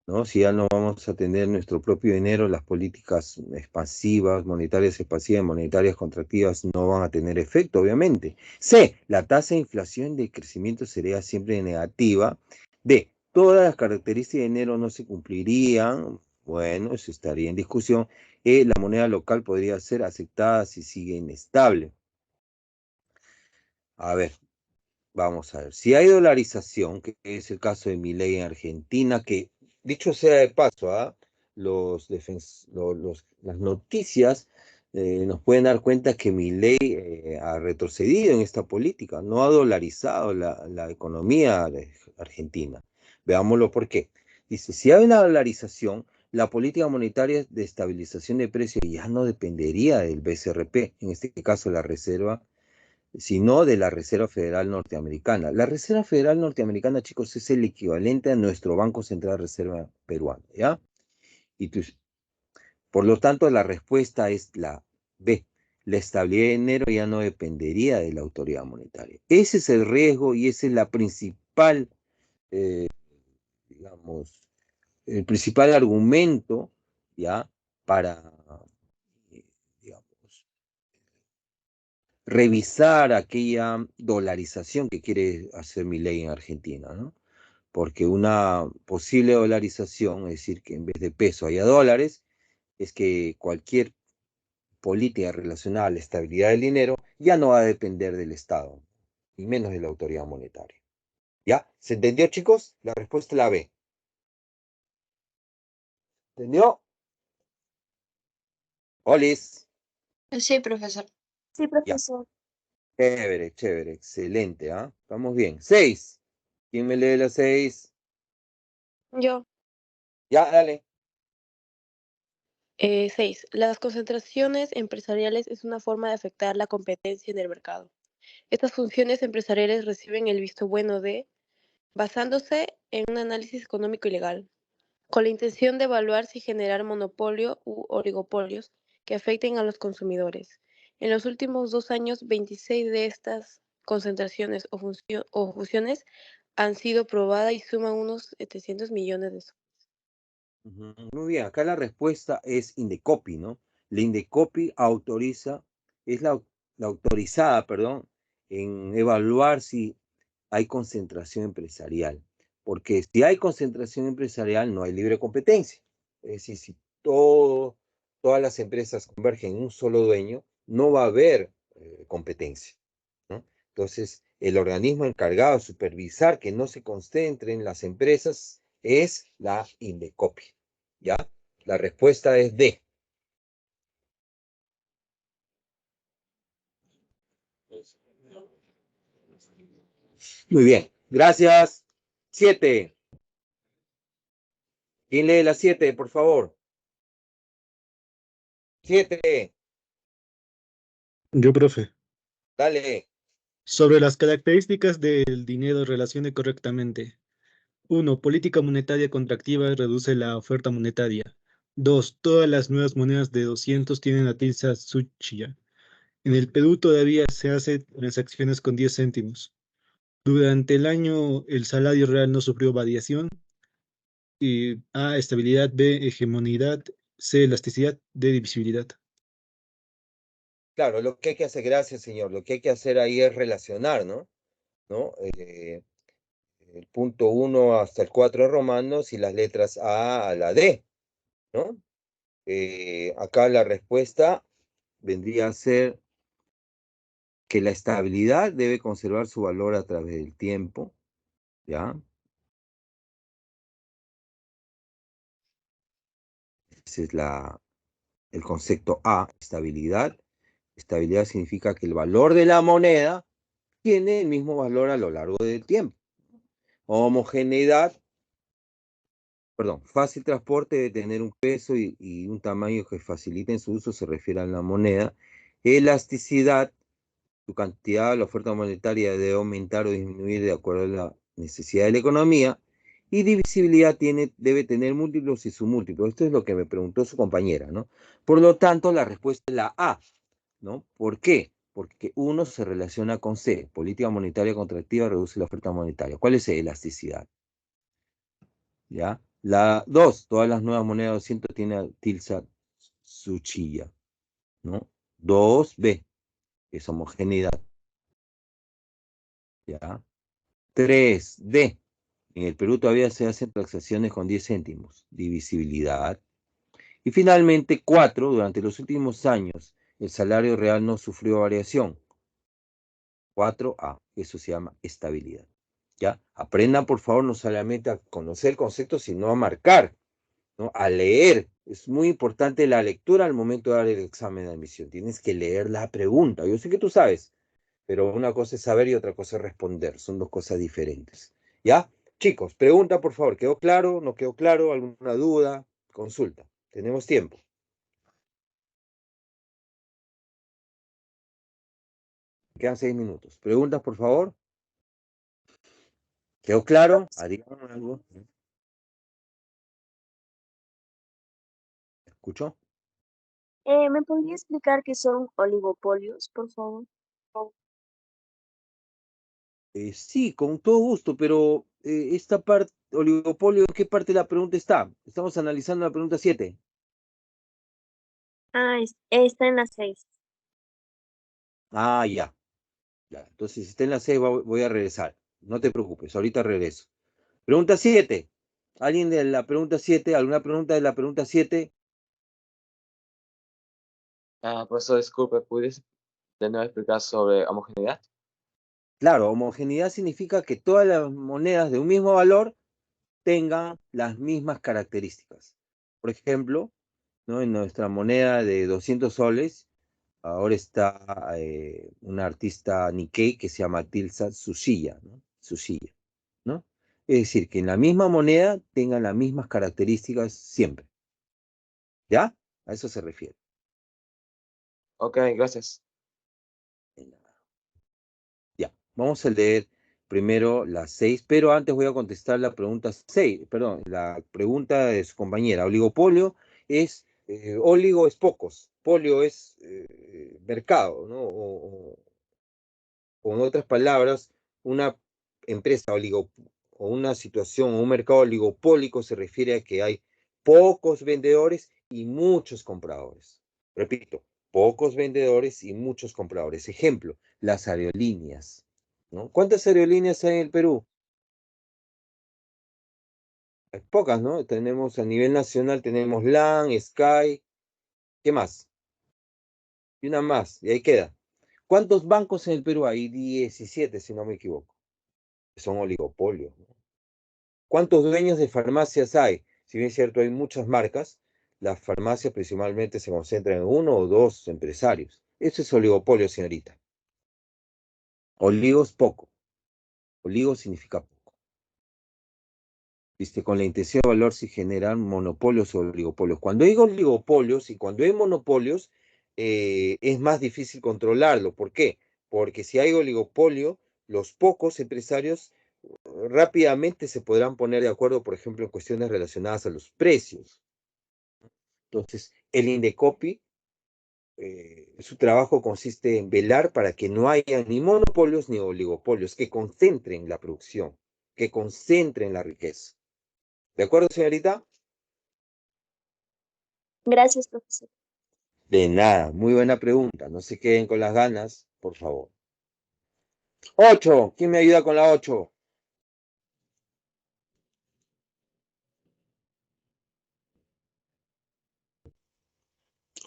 ¿No? Si ya no vamos a tener nuestro propio dinero, las políticas expansivas, monetarias expansivas, monetarias contractivas no van a tener efecto, obviamente. C, la tasa de inflación y de crecimiento sería siempre negativa. D, todas las características de dinero no se cumplirían. Bueno, eso estaría en discusión. E, la moneda local podría ser aceptada si sigue inestable. A ver, vamos a ver. Si hay dolarización, que es el caso de Milei en Argentina, que dicho sea de paso, las noticias nos pueden dar cuenta que Milei ha retrocedido en esta política, no ha dolarizado la economía argentina. Veámoslo por qué. Dice, si hay una dolarización, la política monetaria de estabilización de precios ya no dependería del BCRP, en este caso la Reserva, sino de la Reserva Federal Norteamericana. La Reserva Federal Norteamericana, chicos, es el equivalente a nuestro Banco Central Reserva peruano, ¿ya? Y por lo tanto, la respuesta es la B. La estabilidad de dinero ya no dependería de la autoridad monetaria. Ese es el riesgo y ese es la principal, digamos, el principal argumento, ¿ya? Para, digamos, revisar aquella dolarización que quiere hacer Milei en Argentina, ¿no? Porque una posible dolarización, es decir, que en vez de peso haya dólares, es que cualquier política relacionada a la estabilidad del dinero ya no va a depender del Estado, y menos de la autoridad monetaria. ¿Ya? ¿Se entendió, chicos? La respuesta es la B. ¿Entendió? Olis. Sí, profesor. Sí, Ya. profesor. Chévere, chévere, excelente, ¿ah? Estamos bien. 6. ¿Quién me lee la 6? Yo. Ya, dale. 6. Las concentraciones empresariales es una forma de afectar la competencia en el mercado. Estas funciones empresariales reciben el visto bueno de, basándose en un análisis económico y legal, con la intención de evaluar si generar monopolio u oligopolios que afecten a los consumidores. En los últimos 2 años, 26 de estas concentraciones o fusiones han sido probadas y suman unos 700 millones de soles. Muy bien, acá la respuesta es Indecopi, ¿no? La Indecopi autoriza, es la autorizada, perdón, en evaluar si hay concentración empresarial. Porque si hay concentración empresarial, no hay libre competencia. Es decir, si todas las empresas convergen en un solo dueño, no va a haber competencia, ¿no? Entonces, el organismo encargado de supervisar que no se concentren las empresas es la Indecopi. ¿Ya? La respuesta es D. Muy bien, gracias. 7. ¿Quién lee la 7, por favor? 7. Yo, profe. Dale. Sobre las características del dinero relacione correctamente. 1. Política monetaria contractiva reduce la oferta monetaria. 2. Todas las nuevas monedas de 200 tienen la tilsa Tsuchiya. En el Perú todavía se hacen transacciones con 10 céntimos. Durante el año el salario real no sufrió variación. Y A, estabilidad. B, hegemonidad. C, elasticidad. D, divisibilidad. Claro, lo que hay que hacer, gracias, señor. Lo que hay que hacer ahí es relacionar, ¿no? El punto 1 hasta el 4 romanos y las letras A la D, ¿no? Acá la respuesta vendría a ser que la estabilidad debe conservar su valor a través del tiempo, ¿ya? Ese es el concepto A, estabilidad. Estabilidad significa que el valor de la moneda tiene el mismo valor a lo largo del tiempo. Homogeneidad, perdón, fácil transporte debe tener un peso y un tamaño que faciliten su uso, se refiere a la moneda. Elasticidad, su cantidad, la oferta monetaria debe aumentar o disminuir de acuerdo a la necesidad de la economía. Y divisibilidad debe tener múltiplos y submúltiplos. Esto es lo que me preguntó su compañera, ¿no? Por lo tanto, la respuesta es la A, ¿no? ¿Por qué? Porque 1 se relaciona con C, política monetaria contractiva reduce la oferta monetaria. ¿Cuál es elasticidad? ¿Ya? La 2, todas las nuevas monedas de 200 tienen tilsa Tsuchiya, ¿no? 2B, que es homogeneidad. ¿Ya? 3D, en el Perú todavía se hacen transacciones con 10 céntimos, divisibilidad. Y finalmente, 4, durante los últimos años, el salario real no sufrió variación. 4A, eso se llama estabilidad. ¿Ya? Aprendan, por favor, no solamente a conocer el concepto, sino a marcar ¿no? A leer. Es muy importante la lectura al momento de dar el examen de admisión. Tienes que leer la pregunta. Yo sé que tú sabes, pero una cosa es saber y otra cosa es responder. Son dos cosas diferentes. ¿Ya? Chicos, pregunta por favor. ¿Quedó claro? ¿No quedó claro? ¿Alguna duda? Consulta. Tenemos tiempo. Quedan 6 minutos. Preguntas, por favor. ¿Quedó claro? ¿Adivinaron algo? ¿Escuchó? ¿Me podría explicar qué son oligopolios, por favor? Sí, con todo gusto, pero esta parte, oligopolio, ¿en qué parte de la pregunta está? Estamos analizando la pregunta 7. Ah, está en la 6. Ah, ya. Ya. Entonces, si está en la 6, voy a regresar. No te preocupes, ahorita regreso. Pregunta 7. ¿Alguien de la pregunta 7? ¿Alguna pregunta de la pregunta 7? Profesor, disculpe, ¿puedes de nuevo explicar sobre homogeneidad? Claro, homogeneidad significa que todas las monedas de un mismo valor tengan las mismas características. Por ejemplo, ¿no? En nuestra moneda de 200 soles, ahora está una artista Nikkei que se llama Tilsa Tsuchiya, ¿no? Tsuchiya, ¿no? Es decir, que en la misma moneda tengan las mismas características siempre. ¿Ya? A eso se refiere. Ok, gracias. Ya, vamos a leer primero la 6, pero antes voy a contestar la pregunta 6, perdón, la pregunta de su compañera. Oligopolio es, oligo es pocos, polio es mercado, ¿no? O en otras palabras, una empresa o una situación o un mercado oligopólico se refiere a que hay pocos vendedores y muchos compradores. Repito, pocos vendedores y muchos compradores. Ejemplo, las aerolíneas, ¿no? ¿Cuántas aerolíneas hay en el Perú? Hay pocas, ¿no? Tenemos a nivel nacional, tenemos LAN, Sky, ¿qué más? Y una más, y ahí queda. ¿Cuántos bancos en el Perú hay? 17, si no me equivoco. Son oligopolios, ¿no? ¿Cuántos dueños de farmacias hay? Si bien es cierto, hay muchas marcas, las farmacias principalmente se concentran en uno o dos empresarios. Eso es oligopolio, señorita. Oligo es poco. Oligo significa poco. ¿Viste? Con la intención de valor se generan monopolios o oligopolios. Cuando hay oligopolios y cuando hay monopolios, es más difícil controlarlo. ¿Por qué? Porque si hay oligopolio, los pocos empresarios rápidamente se podrán poner de acuerdo, por ejemplo, en cuestiones relacionadas a los precios. Entonces, el Indecopi, su trabajo consiste en velar para que no haya ni monopolios ni oligopolios, que concentren la producción, que concentren la riqueza. ¿De acuerdo, señorita? Gracias, profesor. De nada, muy buena pregunta. No se queden con las ganas, por favor. 8, ¿quién me ayuda con la 8?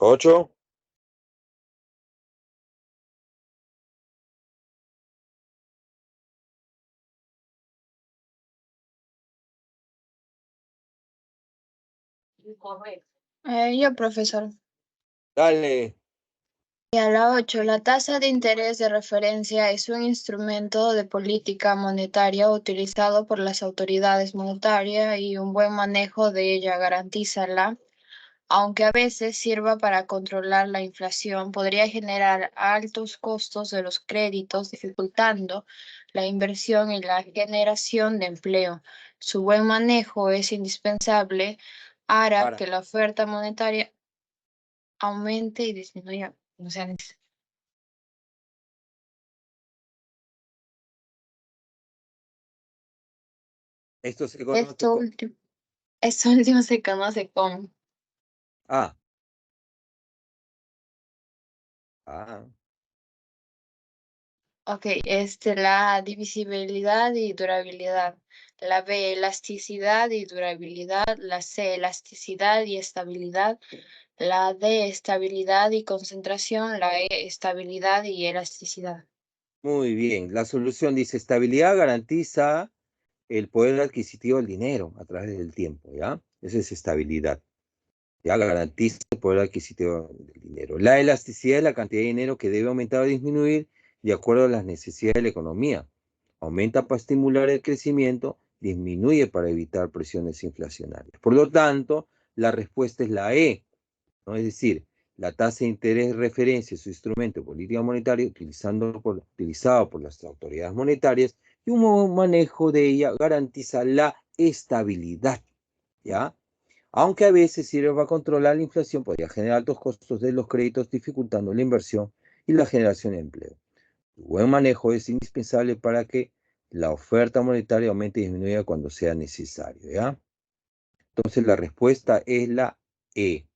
8. Yo, profesor. Dale. Y a la 8, la tasa de interés de referencia es un instrumento de política monetaria utilizado por las autoridades monetarias y un buen manejo de ella garantiza aunque a veces sirva para controlar la inflación, podría generar altos costos de los créditos, dificultando la inversión y la generación de empleo. Su buen manejo es indispensable, hará Para. que la oferta monetaria aumente y disminuya. O sea, Esto se conoce esto último se conoce como. Ah. Ah. Ok, la divisibilidad y durabilidad. La B, elasticidad y durabilidad. La C, elasticidad y estabilidad. La D, estabilidad y concentración. La E, estabilidad y elasticidad. Muy bien. La solución dice, estabilidad garantiza el poder adquisitivo del dinero a través del tiempo, ¿ya? Esa es estabilidad. Ya garantiza el poder adquisitivo del dinero. La elasticidad es la cantidad de dinero que debe aumentar o disminuir de acuerdo a las necesidades de la economía. Aumenta para estimular el crecimiento, disminuye para evitar presiones inflacionarias. Por lo tanto, la respuesta es la E, ¿no? Es decir, la tasa de interés de referencia es su instrumento de política monetaria utilizado por las autoridades monetarias y un buen manejo de ella garantiza la estabilidad, ¿ya? Aunque a veces sirve para controlar la inflación, podría generar altos costos de los créditos, dificultando la inversión y la generación de empleo. Su buen manejo es indispensable para que la oferta monetaria aumente y disminuya cuando sea necesario, ¿ya? Entonces la respuesta es la E,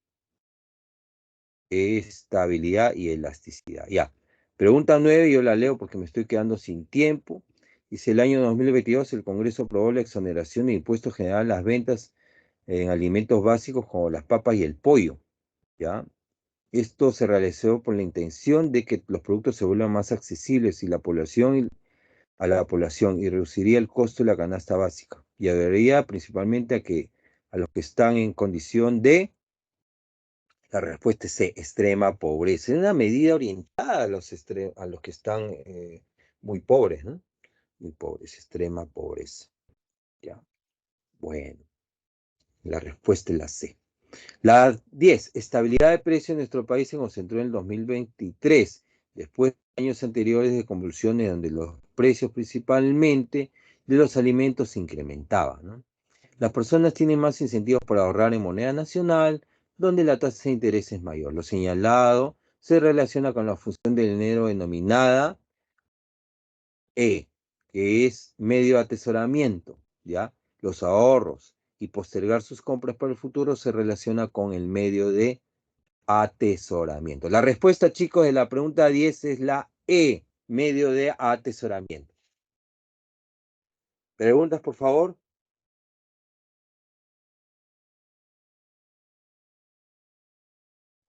estabilidad y elasticidad, ¿ya? Pregunta 9, yo la leo porque me estoy quedando sin tiempo. Dice, el año 2022 el Congreso aprobó la exoneración de impuestos general a las ventas en alimentos básicos como las papas y el pollo, ¿ya? Esto se realizó por la intención de que los productos se vuelvan más accesibles a la población y reduciría el costo de la canasta básica y ayudaría principalmente a los que están en condición de, la respuesta es C, extrema pobreza. Es una medida orientada a los que están muy pobres, ¿no? Muy pobres, extrema pobreza. ¿Ya? Bueno, la respuesta es la C. La 10, estabilidad de precios en nuestro país se concentró en el 2023, después de años anteriores de convulsiones donde los precios principalmente de los alimentos se incrementaban, ¿no? Las personas tienen más incentivos para ahorrar en moneda nacional, donde la tasa de interés es mayor. Lo señalado se relaciona con la función del dinero denominada E, que es medio de atesoramiento, ¿ya? Los ahorros y postergar sus compras para el futuro se relaciona con el medio de atesoramiento. La respuesta, chicos, de la pregunta 10 es la E, medio de atesoramiento. ¿Preguntas, por favor?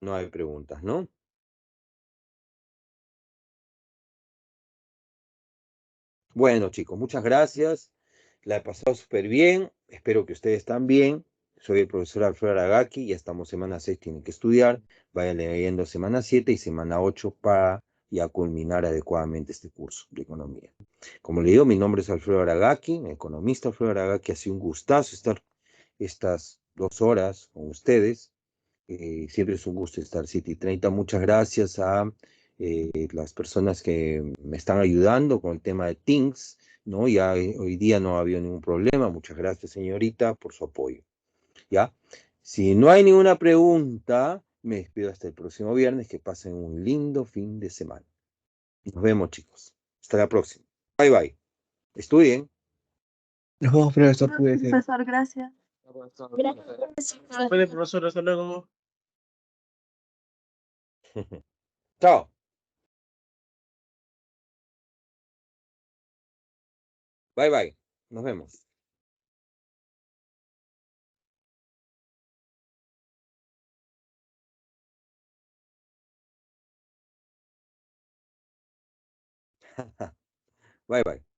No hay preguntas, ¿no? Bueno, chicos, muchas gracias. La he pasado súper bien. Espero que ustedes también. Soy el profesor Alfredo Aragaki. Ya estamos semana 6, tienen que estudiar. Vayan leyendo semana 7 y semana 8 para ya culminar adecuadamente este curso de economía. Como le digo, mi nombre es Alfredo Aragaki, economista Alfredo Aragaki. Ha sido un gustazo estar estas 2 horas con ustedes. Siempre es un gusto estar 7:30. Muchas gracias a las personas que me están ayudando con el tema de Teams, ¿no? Ya hoy día no ha habido ningún problema. Muchas gracias, señorita, por su apoyo, ¿ya? Si no hay ninguna pregunta, me despido hasta el próximo viernes. Que pasen un lindo fin de semana. Nos vemos, chicos. Hasta la próxima. Bye, bye. Estudien. Nos vemos, profesor, cuídese. Profesor, gracias. Gracias. Vale, profesor, hasta luego. Chao. Bye, bye. Nos vemos. Bye, bye.